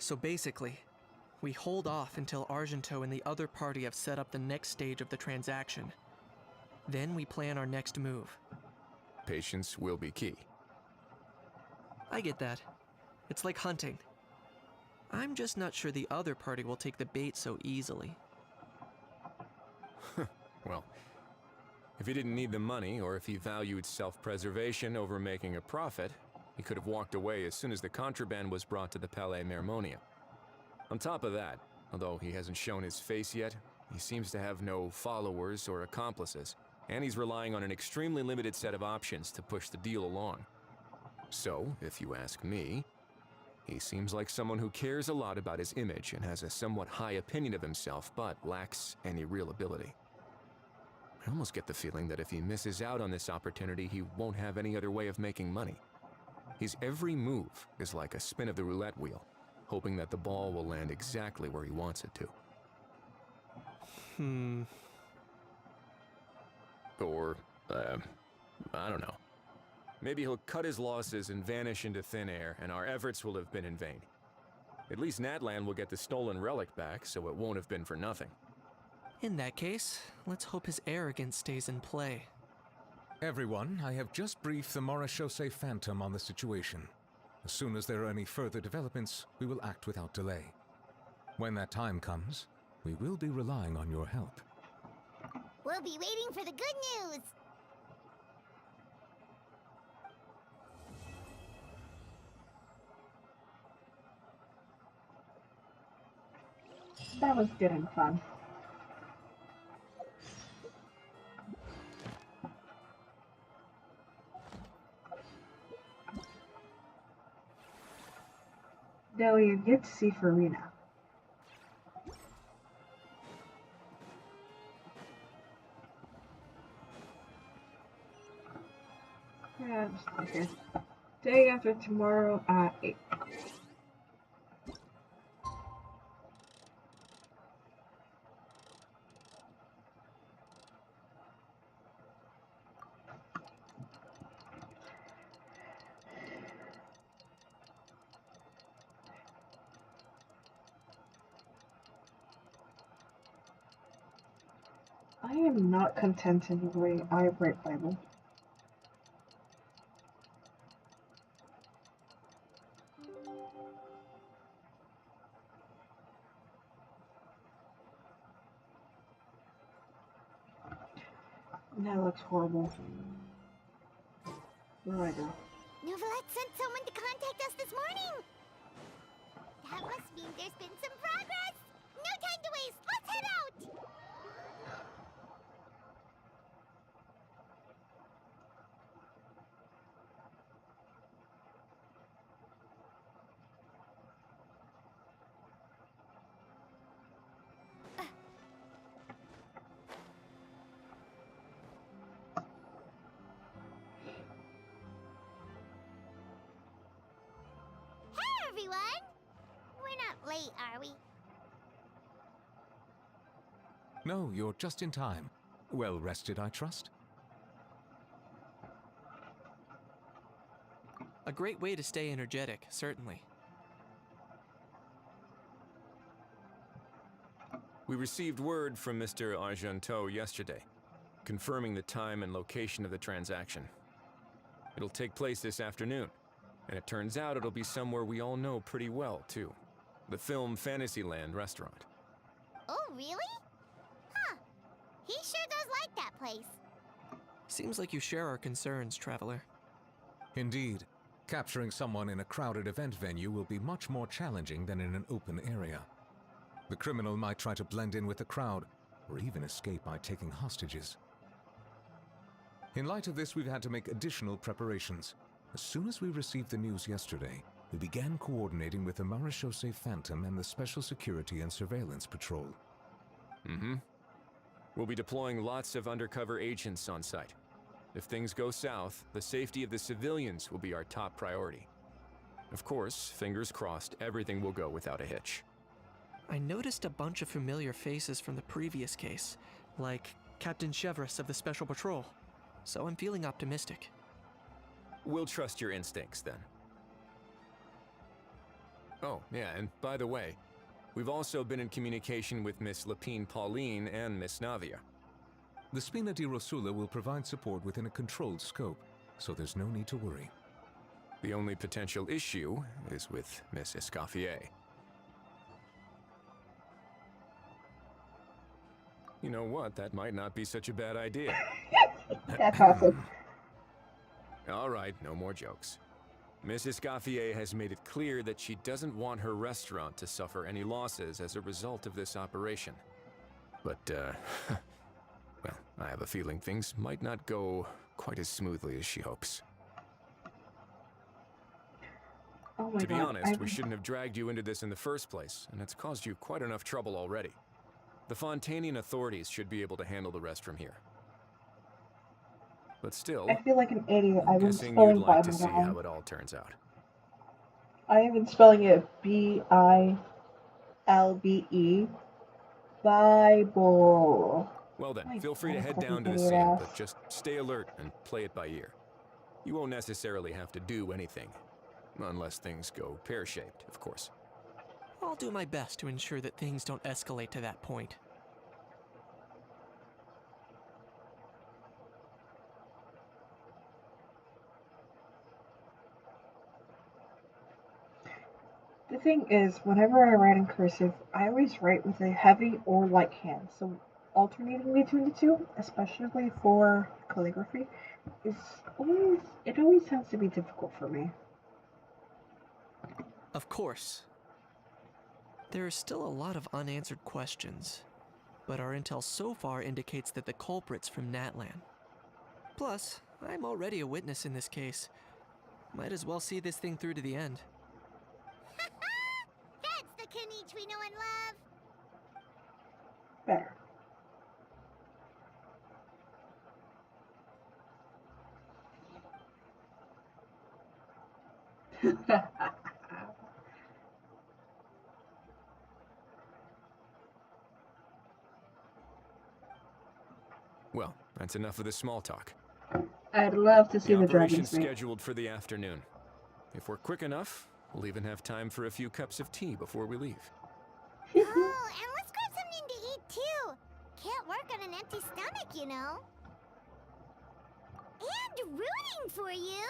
So basically, we hold off until Argento and the other party have set up the next stage of the transaction. Then we plan our next move. Patience will be key. I get that. It's like hunting. I'm just not sure the other party will take the bait so easily. Well, if he didn't need the money, or if he valued self-preservation over making a profit, he could have walked away as soon as the contraband was brought to the Palais Mermonia. On top of that, although he hasn't shown his face yet, he seems to have no followers or accomplices, and he's relying on an extremely limited set of options to push the deal along. So, if you ask me, he seems like someone who cares a lot about his image and has a somewhat high opinion of himself, but lacks any real ability. I almost get the feeling that if he misses out on this opportunity, he won't have any other way of making money. His every move is like a spin of the roulette wheel, hoping that the ball will land exactly where he wants it to. Or, I don't know. Maybe he'll cut his losses and vanish into thin air, and our efforts will have been in vain. At least Natlan will get the stolen relic back, so it won't have been for nothing. In that case, let's hope his arrogance stays in play. Everyone, I have just briefed the Marechaussee Phantom on the situation. As soon as there are any further developments, we will act without delay. When that time comes, we will be relying on your help. We'll be waiting for the good news! That was good and fun. we have yet to see Farina. Yeah, just okay. Day after tomorrow at 8. I am not content in the way I write Bible. That looks horrible. Where do I go? Novelette sent someone to contact us this morning. That must mean there's been some progress. No time to waste. Let's head out. Hey, everyone. We're not late, are we? No, you're just in time. Well rested, I trust? A great way to stay energetic, certainly. We received word from Mr. Argenteau yesterday, confirming the time and location of the transaction. It'll take place this afternoon, and it turns out it'll be somewhere we all know pretty well, too. The film Fantasyland restaurant. Oh, really? Huh. He sure does like that place. Seems like you share our concerns, Traveler. Indeed. Capturing someone in a crowded event venue will be much more challenging than in an open area. The criminal might try to blend in with the crowd, or even escape by taking hostages. In light of this, we've had to make additional preparations. As soon as we received the news yesterday, we began coordinating with the Marechaussee Phantom and the Special Security and Surveillance Patrol. We'll be deploying lots of undercover agents on site. If things go south, the safety of the civilians will be our top priority. Of course, fingers crossed, everything will go without a hitch. I noticed a bunch of familiar faces from the previous case, like Captain Chevres of the Special Patrol, so I'm feeling optimistic. We'll trust your instincts, then. Oh, yeah, and by the way, we've also been in communication with Miss Lapine Pauline and Miss Navia. The Spina di Rosula will provide support within a controlled scope, so there's no need to worry. The only potential issue is with Miss Escoffier. You know what? That might not be such a bad idea. That's awesome. All right, no more jokes. Miss Escoffier has made it clear that she doesn't want her restaurant to suffer any losses as a result of this operation. But, well, I have a feeling things might not go quite as smoothly as she hopes. Oh my To be God, honest, we shouldn't have dragged you into this in the first place, and it's caused you quite enough trouble already. The Fontainian authorities should be able to handle the rest from here. But still, I feel like an idiot. I've been guessing spelling you'd like to Bible see wrong. how it all turns out. I have been spelling it B-I-L-B-E. Bible. Well then, My feel free to God, head fucking down to the idiot scene, ass. but just stay alert and play it by ear. You won't necessarily have to do anything, unless things go pear-shaped, of course. I'll do my best to ensure that things don't escalate to that point. The thing is, whenever I write in cursive, I always write with a heavy or light hand, so alternating between the two, especially for calligraphy, it always tends to be difficult for me. Of course. There are still a lot of unanswered questions, but our intel so far indicates that the culprit's from Natlan. Plus, I'm already a witness in this case. Might as well see this thing through to the end. each we know and love. Better. Well, that's enough of the small talk. I'd love to see the operation's dragons mate. scheduled for the afternoon. If we're quick enough, we'll even have time for a few cups of tea before we leave. Oh, and let's grab something to eat too. Can't work on an empty stomach, you know. And rooting for you.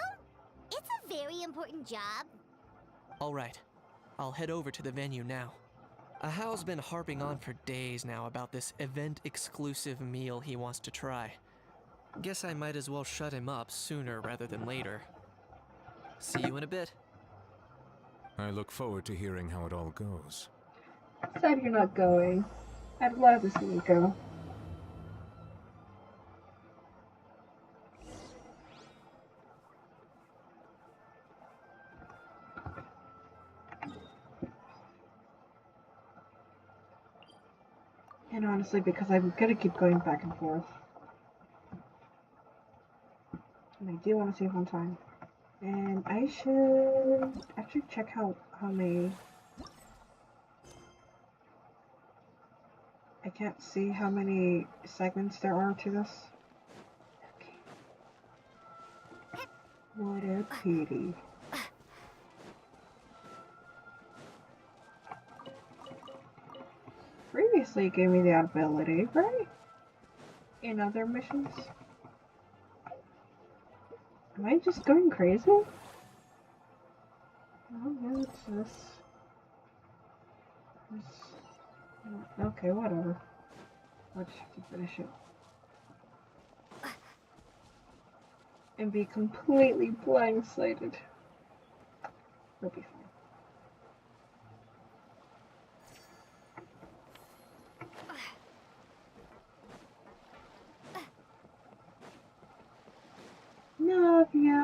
It's a very important job. All right, I'll head over to the venue now. Ahao's been harping on for days now about this event-exclusive meal he wants to try. Guess I might as well shut him up sooner rather than later. See you in a bit. I look forward to hearing how it all goes. Sad you're not going. I'd love to see you go. And honestly, because I'm gonna keep going back and forth. And I do want to save on time. And I should actually check how many... I can't see how many segments there are to this. Okay. What a pity. Previously it gave me the ability, right? In other missions. Am I just going crazy? Oh no, it's this. Okay, whatever. I'll just have to finish it. And be completely blindsided. We'll be fine. Navia.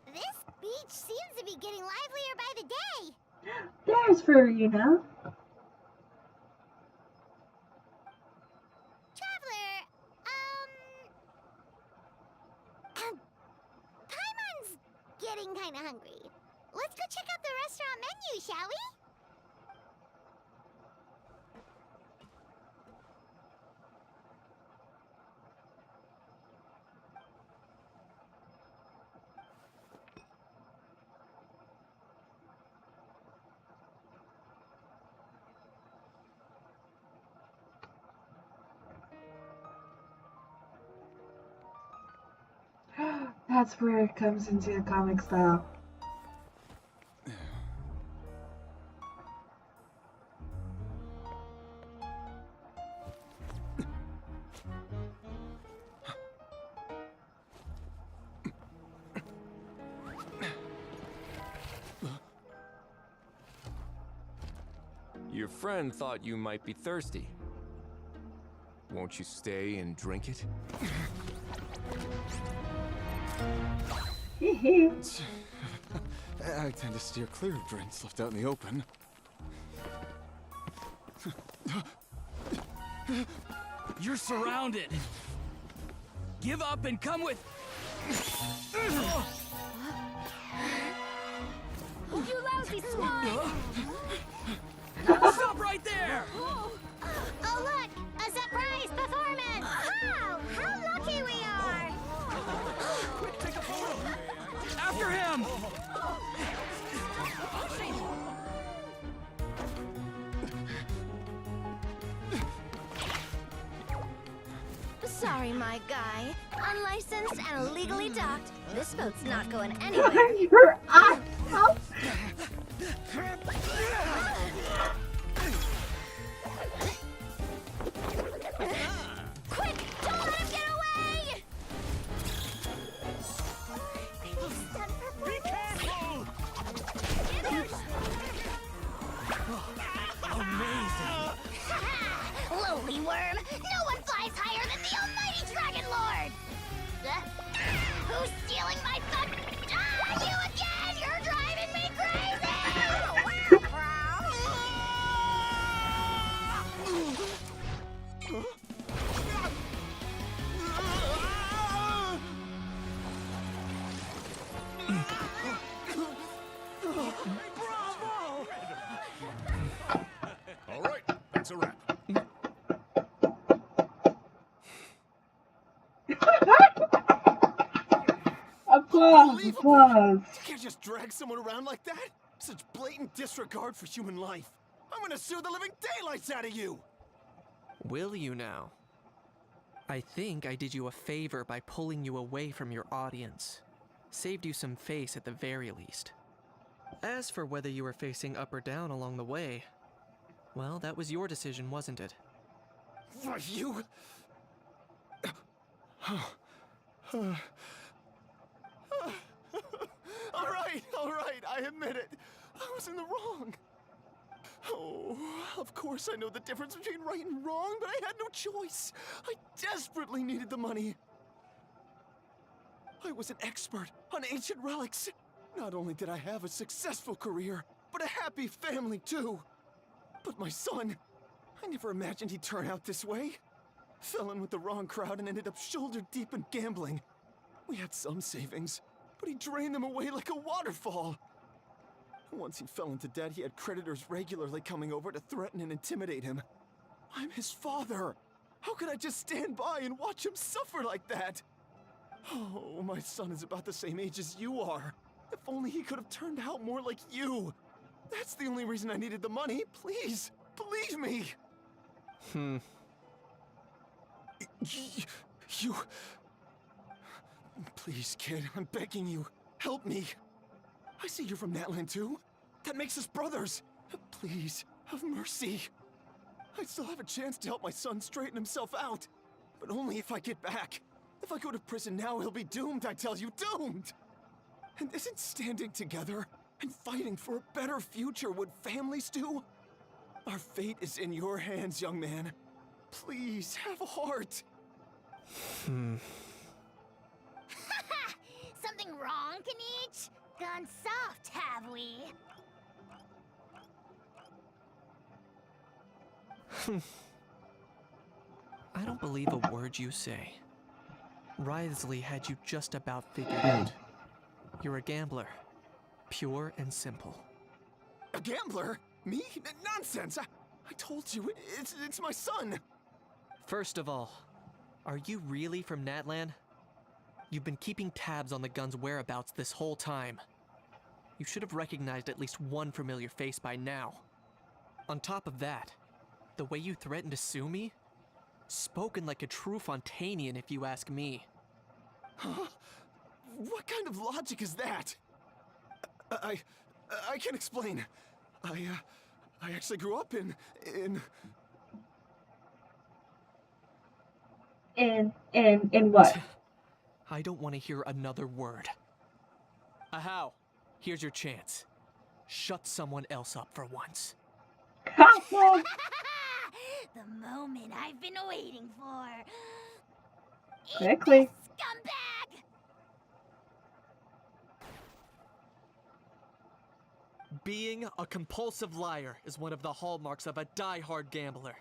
This beach seems to be getting livelier by the day. There's Verena. Traveler, Paimon's getting kinda hungry. Let's go check out the restaurant menu, shall we? That's where it comes into the comic style. Your friend thought you might be thirsty. Won't you stay and drink it? I tend to steer clear of drinks left out in the open. You're surrounded. Give up and come with. You lousy swine! Stop right there! Oh look! A surprise performance! Wow! How lucky we are! Quick, take a photo! After him! Sorry, my guy. Unlicensed and illegally docked. This boat's not going anywhere. Your ass! Quick! Don't let him get away! Be careful! Amazing! Lowly worm! No one flies higher than the almighty Dragon Lord! Who's stealing my fun? Ah, you again! You're Oh, Unbelievable! Buzz. You can't just drag someone around like that! Such blatant disregard for human life! I'm gonna sue the living daylights out of you! Will you now? I think I did you a favor by pulling you away from your audience. Saved you some face at the very least. As for whether you were facing up or down along the way, well, that was your decision, wasn't it? Why, you... All right, I admit it. I was in the wrong. Oh, of course I know the difference between right and wrong, but I had no choice. I desperately needed the money. I was an expert on ancient relics. Not only did I have a successful career, but a happy family too. But my son, I never imagined he'd turn out this way. Fell in with the wrong crowd and ended up shoulder deep in gambling. We had some savings, but he drained them away like a waterfall. Once he fell into debt, he had creditors regularly coming over to threaten and intimidate him. I'm his father. How could I just stand by and watch him suffer like that? Oh, my son is about the same age as you are. If only he could have turned out more like you. That's the only reason I needed the money. Please, believe me. You... Please, kid, I'm begging you. Help me. I see you're from Natland too. That makes us brothers. Please, have mercy. I still have a chance to help my son straighten himself out. But only if I get back. If I go to prison now, he'll be doomed, I tell you, doomed! And isn't standing together and fighting for a better future what families do? Our fate is in your hands, young man. Please, have a heart. Something wrong, Kanich? Gone soft, have we? I don't believe a word you say. Wriothesley had you just about figured out. You're a gambler. Pure and simple. A gambler? Me? Nonsense! I told you, it's my son! First of all, are you really from Natlan? You've been keeping tabs on the gun's whereabouts this whole time. You should have recognized at least one familiar face by now. On top of that, the way you threatened to sue me? Spoken like a true Fontanian, if you ask me. Huh? What kind of logic is that? I can explain. I actually grew up in... In what? I don't want to hear another word. Ahow, here's your chance. Shut someone else up for once. The moment I've been waiting for. Quickly. Eat this, scumbag! Being a compulsive liar is one of the hallmarks of a die-hard gambler.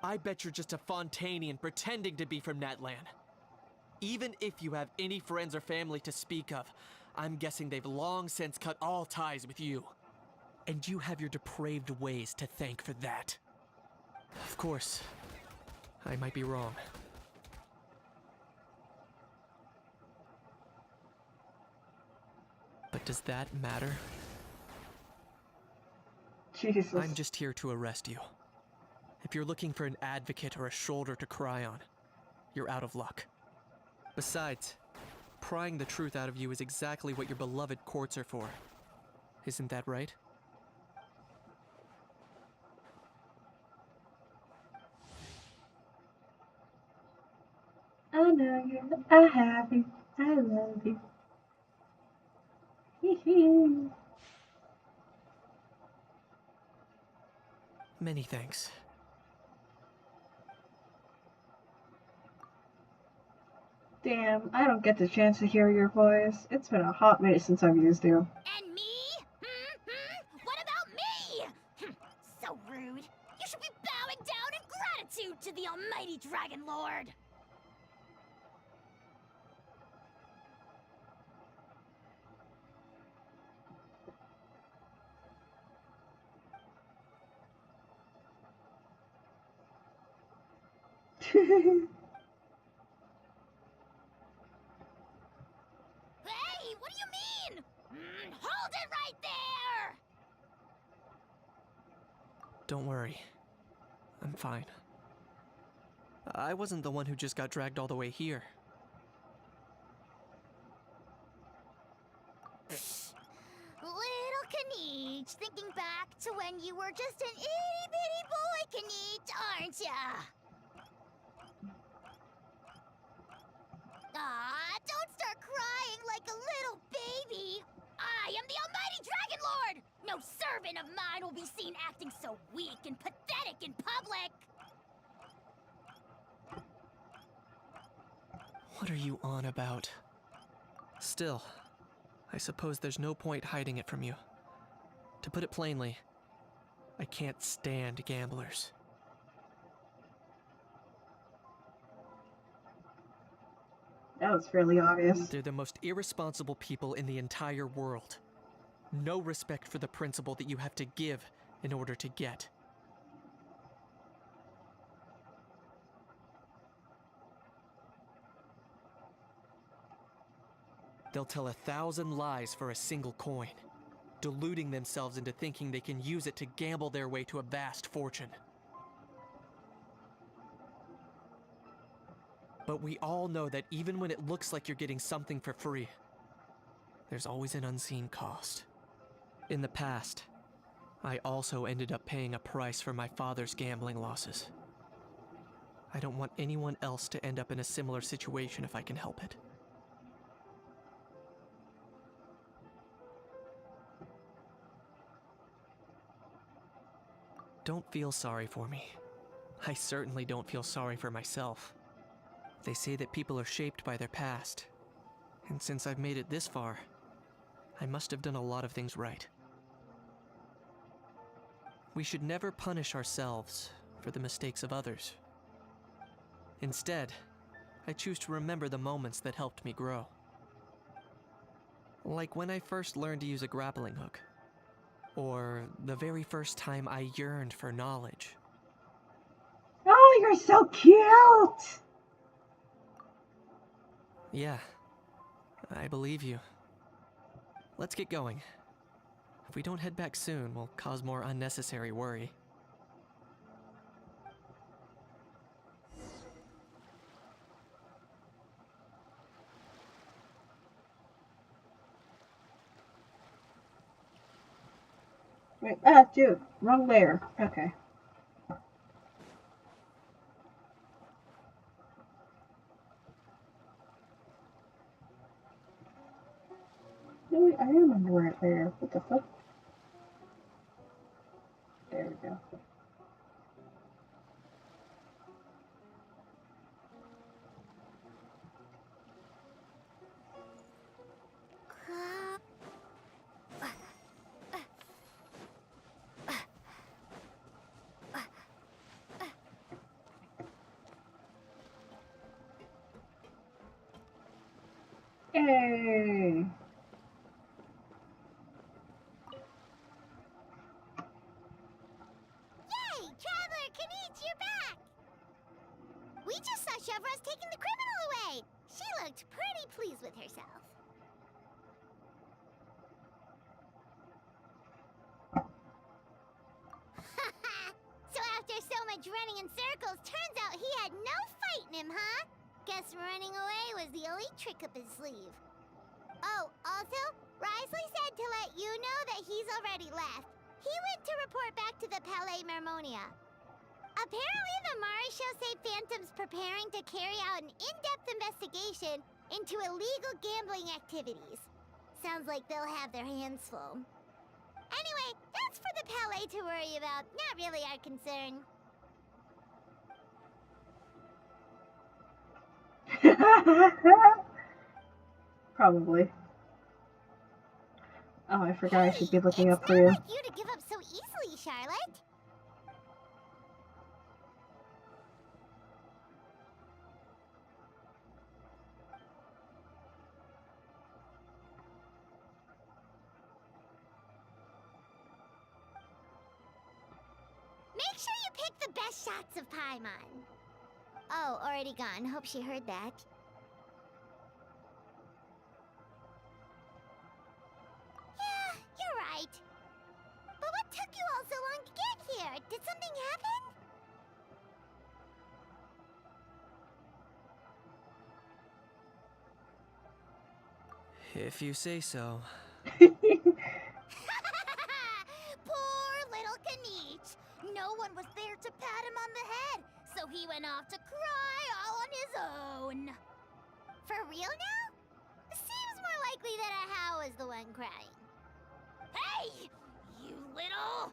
I bet you're just a Fontanian pretending to be from Natlan. Even if you have any friends or family to speak of, I'm guessing they've long since cut all ties with you. And you have your depraved ways to thank for that. Of course, I might be wrong. But does that matter? Jesus. I'm just here to arrest you. If you're looking for an advocate or a shoulder to cry on, you're out of luck. Besides, prying the truth out of you is exactly what your beloved courts are for. Isn't that right? I know you. I have you. I love you. Hee hee. Many thanks. Damn, I don't get the chance to hear your voice. It's been a hot minute since I've used you. And me? What about me? So rude. You should be bowing down in gratitude to the almighty Dragon Lord. Hey, it right there! Don't worry. I'm fine. I wasn't the one who just got dragged all the way here. Little Kniech, thinking back to when you were just an itty-bitty boy, Kniech, aren't ya? Aw, don't start crying like a little baby! I am the Almighty Dragon Lord! No servant of mine will be seen acting so weak and pathetic in public! What are you on about? Still, I suppose there's no point hiding it from you. To put it plainly, I can't stand gamblers. That was fairly obvious. They're the most irresponsible people in the entire world. No respect for the principle that you have to give in order to get. They'll tell 1,000 lies for a single coin, deluding themselves into thinking they can use it to gamble their way to a vast fortune. But we all know that even when it looks like you're getting something for free, there's always an unseen cost. In the past, I also ended up paying a price for my father's gambling losses. I don't want anyone else to end up in a similar situation if I can help it. Don't feel sorry for me. I certainly don't feel sorry for myself. They say that people are shaped by their past, and since I've made it this far, I must have done a lot of things right. We should never punish ourselves for the mistakes of others. Instead, I choose to remember the moments that helped me grow. Like when I first learned to use a grappling hook, or the very first time I yearned for knowledge. Oh, you're so cute! Yeah, I believe you. Let's get going. If we don't head back soon, we'll cause more unnecessary worry. Wait, dude, wrong layer. Okay. No, wait, I am on the right layer. What the fuck? There we go. Yay! Yay! Traveler Kniech, you're back! We just saw Chevro's taking the criminal away! She looked pretty pleased with herself. So after so much running in circles, turns out he had no fight in him, huh? Guess running away was the only trick up his sleeve. Oh, also, Risley said to let you know that he's already left. He went to report back to the Palais Mermonia. Apparently, the Maréchaux say Phantom's preparing to carry out an in-depth investigation into illegal gambling activities. Sounds like they'll have their hands full. Anyway, that's for the Palais to worry about, not really our concern. Probably. Oh, I forgot I should be looking up for you. It's not like you to give up so easily, Charlotte. Make sure you pick the best shots of Paimon. Oh, already gone. Hope she heard that. Yeah, If you say so. Poor little Kanich. No one was there to pat him on the head, so he went off to cry all on his own. For real now? Seems more likely that a How is the one crying. Hey! You little...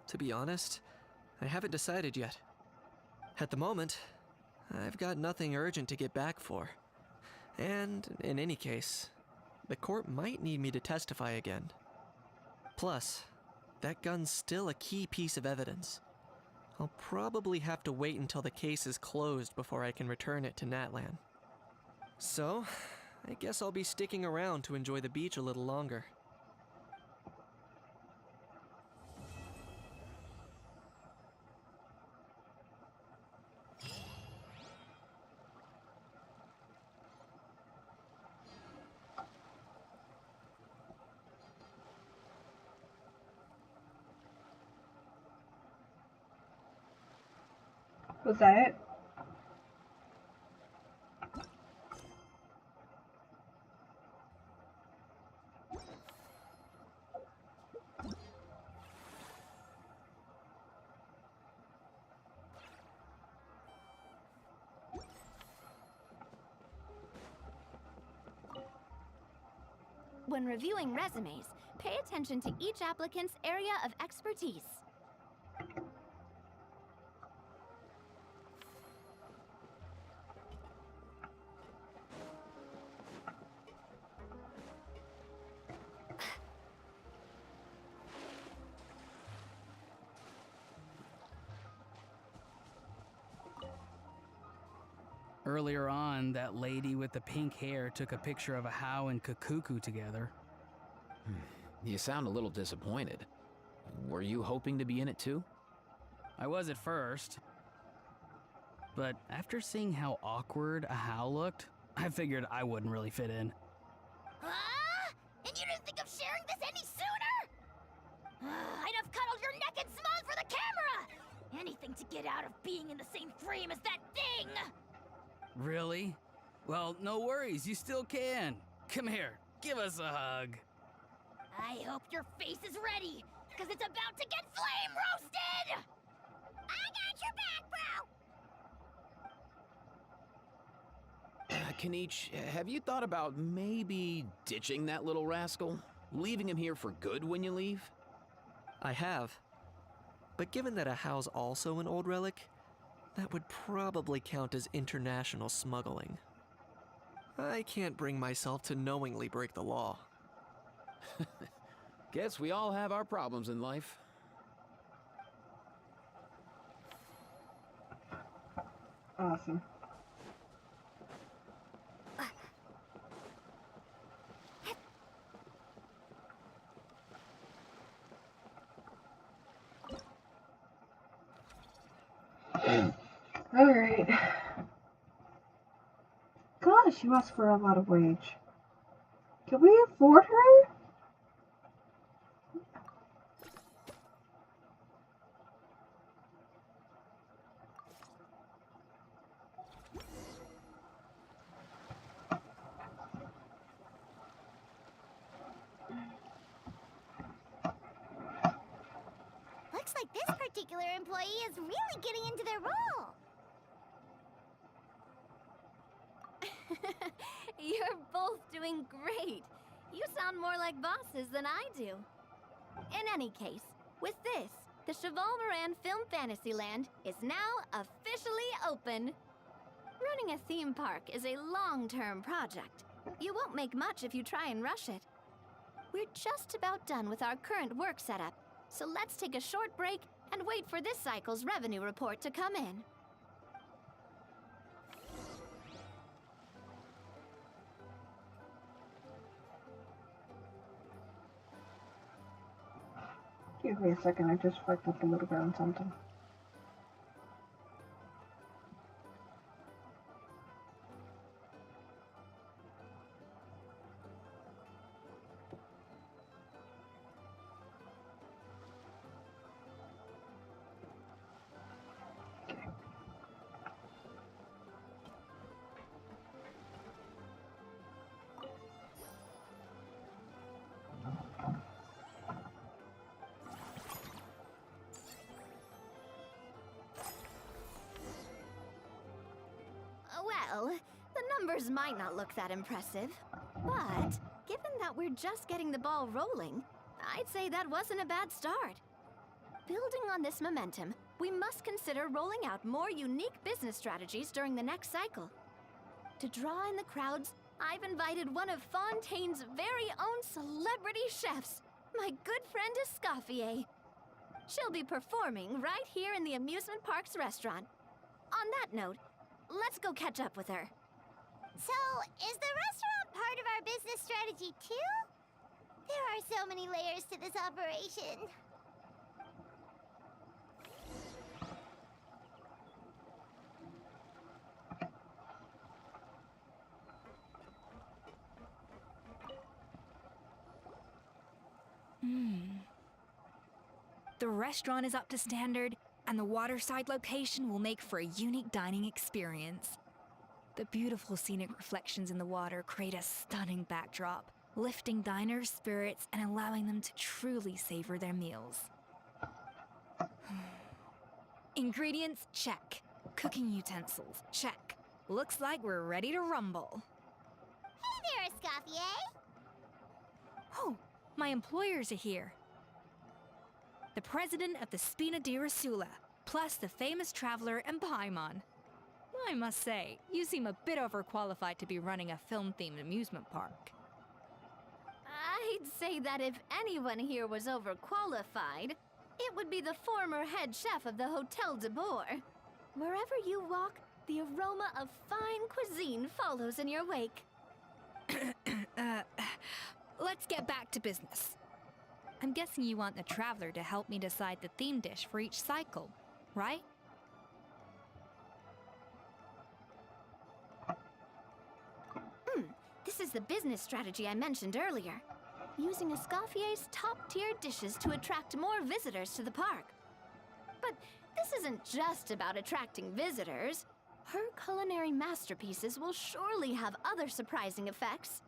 To be honest, I haven't decided yet. At the moment, I've got nothing urgent to get back for. And in any case, the court might need me to testify again. Plus, that gun's still a key piece of evidence. I'll probably have to wait until the case is closed before I can return it to Natlan. So, I guess I'll be sticking around to enjoy the beach a little longer. Was that it? When reviewing resumes, pay attention to each applicant's area of expertise. Earlier on, that lady with the pink hair took a picture of a How and Kakuku together. You sound a little disappointed. Were you hoping to be in it too? I was at first. But after seeing how awkward a How looked, I figured I wouldn't really fit in. Huh? And you didn't think of sharing this any sooner? I'd have cuddled your neck and smiled for the camera! Anything to get out of being in the same frame as that thing! Really? Well, no worries, you still can. Come here, give us a hug. I hope your face is ready, because it's about to get flame roasted! I got your back, bro! Kanich, have you thought about maybe ditching that little rascal? Leaving him here for good when you leave? I have. But given that a How's also an old relic, that would probably count as international smuggling. I can't bring myself to knowingly break the law. Guess we all have our problems in life. Awesome. Alright. Gosh, you asked for a lot of wage. Can we afford her? Looks like this particular employee is really getting into their role. You're both doing great. You sound more like bosses than I do. In any case, with this, the Cheval Moran Film Fantasyland is now officially open. Running a theme park is a long-term project. You won't make much if you try and rush it. We're just about done with our current work setup, so let's take a short break and wait for this cycle's revenue report to come in. Give me a second, I just fucked up a little bit on something. Well, the numbers might not look that impressive, but given that we're just getting the ball rolling, I'd say that wasn't a bad start. Building on this momentum, we must consider rolling out more unique business strategies during the next cycle. To draw in the crowds, I've invited one of Fontaine's very own celebrity chefs, my good friend Escoffier. She'll be performing right here in the amusement park's restaurant. On that note, let's go catch up with her. So, is the restaurant part of our business strategy too? There are so many layers to this operation. The restaurant is up to standard, and the waterside location will make for a unique dining experience. The beautiful scenic reflections in the water create a stunning backdrop, lifting diners' spirits and allowing them to truly savor their meals. Ingredients, check. Cooking utensils, check. Looks like we're ready to rumble. Hey there, Escoffier! Oh, my employers are here. The president of the Spina di Rosula, plus the famous traveler and Paimon. I must say, you seem a bit overqualified to be running a film-themed amusement park. I'd say that if anyone here was overqualified, it would be the former head chef of the Hotel de Boer. Wherever you walk, the aroma of fine cuisine follows in your wake. Let's get back to business. I'm guessing you want the traveler to help me decide the theme dish for each cycle, right? This is the business strategy I mentioned earlier. Using Escoffier's top-tier dishes to attract more visitors to the park. But this isn't just about attracting visitors. Her culinary masterpieces will surely have other surprising effects.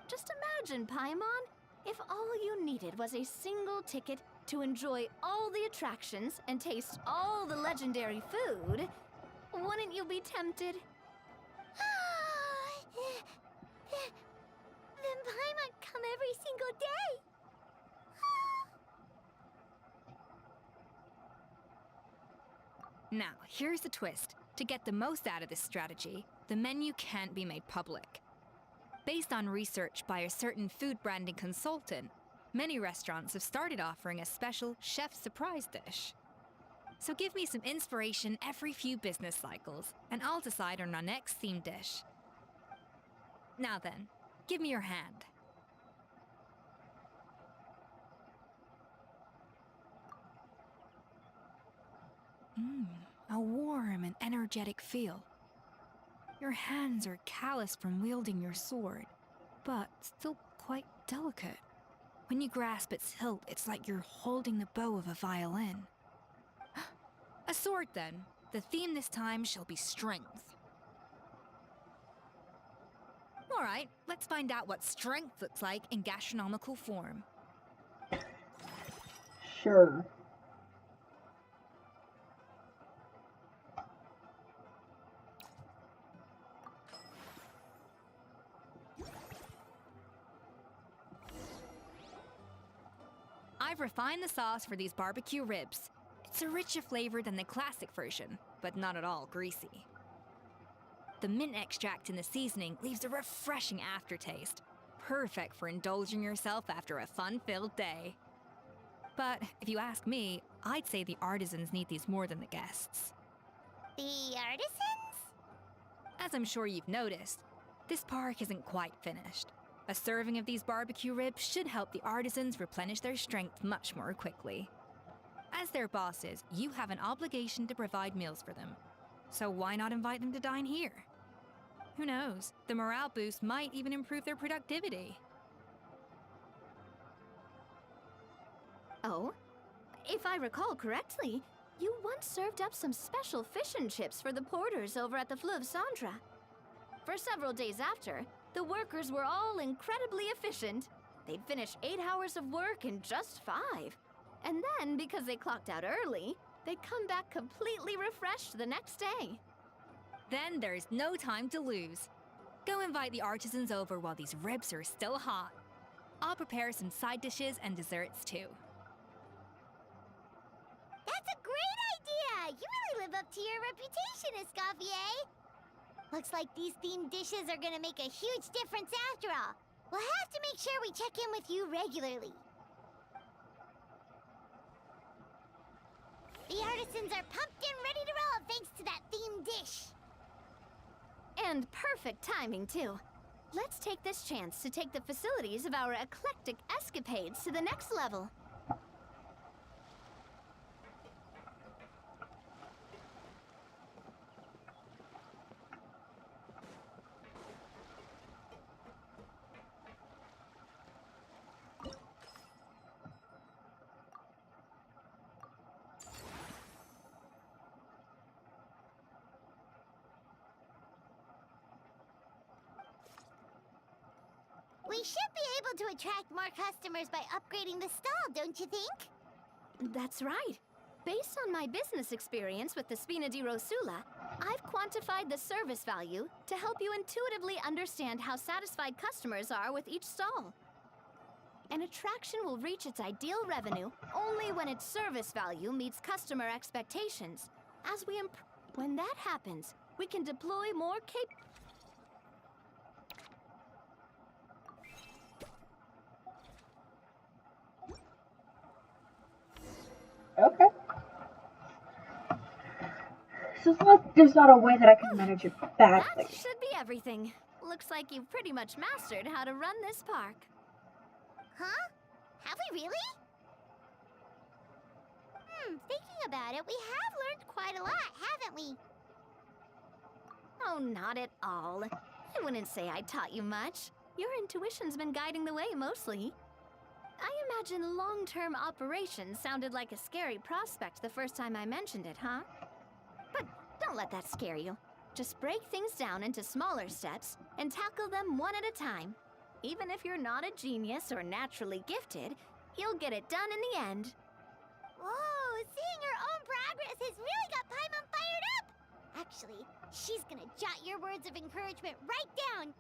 Just imagine, Paimon, if all you needed was a single ticket to enjoy all the attractions and taste all the legendary food. Wouldn't you be tempted? Then Paimon come every single day! Now, here's the twist. To get the most out of this strategy, the menu can't be made public. Based on research by a certain food branding consultant, many restaurants have started offering a special chef surprise dish. So give me some inspiration every few business cycles, and I'll decide on our next theme dish. Now then, give me your hand. A warm and energetic feel. Your hands are calloused from wielding your sword, but still quite delicate. When you grasp its hilt, it's like you're holding the bow of a violin. A sword, then. The theme this time shall be strength. All right, let's find out what strength looks like in gastronomical form. Sure. I've refined the sauce for these barbecue ribs. It's a richer flavor than the classic version, but not at all greasy. The mint extract in the seasoning leaves a refreshing aftertaste, perfect for indulging yourself after a fun-filled day. But if you ask me, I'd say the artisans need these more than the guests. The artisans? As I'm sure you've noticed, this park isn't quite finished. A serving of these barbecue ribs should help the artisans replenish their strength much more quickly. As their bosses, you have an obligation to provide meals for them. So why not invite them to dine here? Who knows, the morale boost might even improve their productivity. Oh, if I recall correctly, you once served up some special fish and chips for the porters over at the Fleuve Centre. For several days after, the workers were all incredibly efficient. They'd finish 8 hours of work in just 5. And then, because they clocked out early, they'd come back completely refreshed the next day. Then there's no time to lose. Go invite the artisans over while these ribs are still hot. I'll prepare some side dishes and desserts too. That's a great idea! You really live up to your reputation, Escoffier. Looks like these themed dishes are gonna make a huge difference after all. We'll have to make sure we check in with you regularly. The artisans are pumped and ready to roll thanks to that themed dish. And perfect timing, too. Let's take this chance to take the facilities of our eclectic escapades to the next level. We should be able to attract more customers by upgrading the stall, don't you think? That's right. Based on my business experience with the Spina di Rosula, I've quantified the service value to help you intuitively understand how satisfied customers are with each stall. An attraction will reach its ideal revenue only when its service value meets customer expectations. When that happens, we can deploy more Okay. So it's not, there's not a way that I can manage it badly. That should be everything. Looks like you've pretty much mastered how to run this park. Huh? Have we really? Thinking about it, we have learned quite a lot, haven't we? Oh, not at all. I wouldn't say I taught you much. Your intuition's been guiding the way mostly. I imagine long-term operations sounded like a scary prospect the first time I mentioned it, huh? But don't let that scare you. Just break things down into smaller steps and tackle them one at a time. Even if you're not a genius or naturally gifted, you'll get it done in the end. Whoa, seeing her own progress has really got Paimon fired up! Actually, she's gonna jot your words of encouragement right down.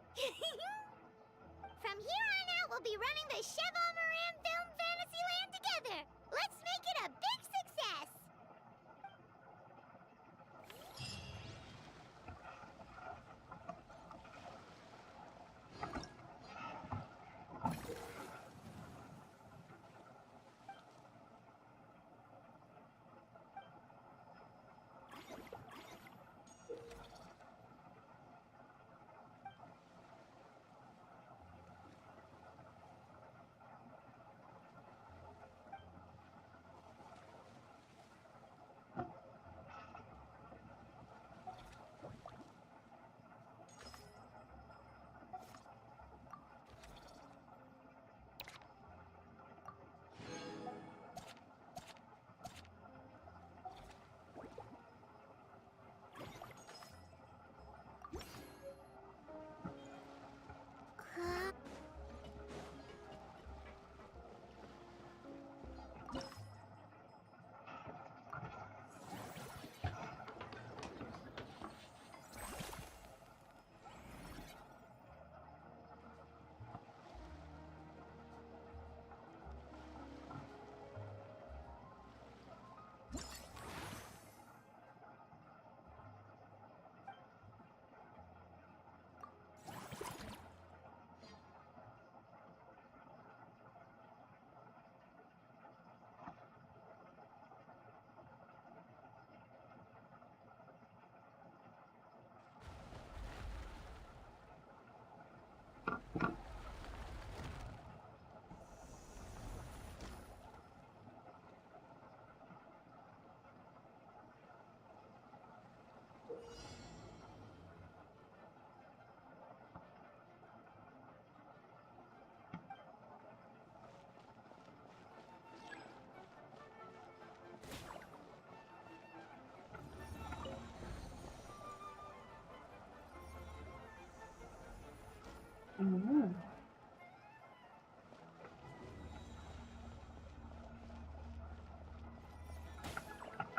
From here on out, we'll be running the Cheval Moran Film Fantasyland together. Let's make it a big success!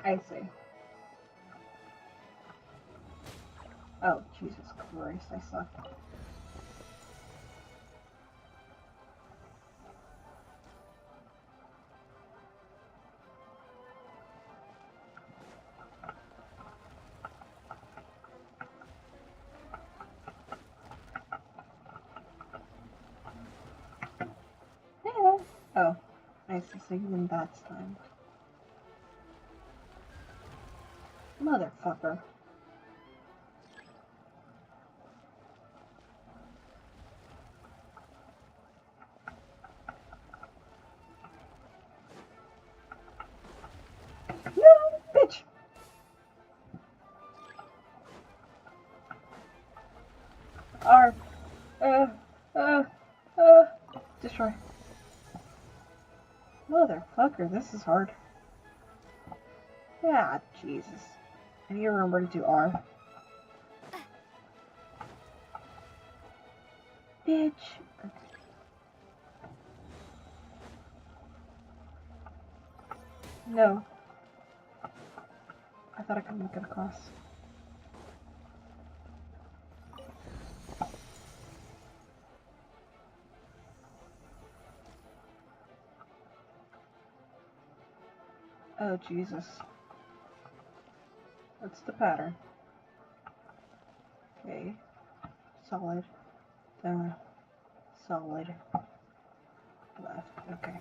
I see. Jesus Christ, I suck. Yeah. Oh, I see. So even that's time. Motherfucker. No, bitch! R. Destroy. Motherfucker, this is hard. Yeah, Jesus. I need to remember to do R. Bitch. No. I thought I could make it across. Oh, Jesus. What's the pattern? Okay. Solid. Solid. Left. Okay.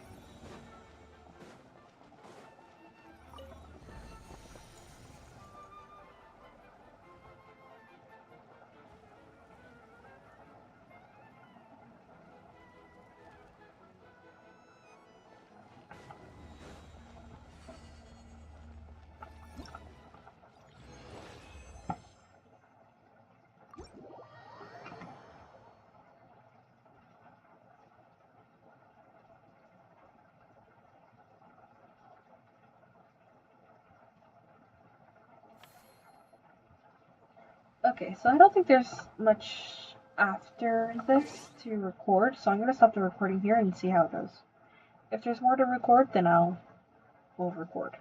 Okay, so I don't think there's much after this to record, so I'm going to stop the recording here and see how it goes. If there's more to record, then we'll record.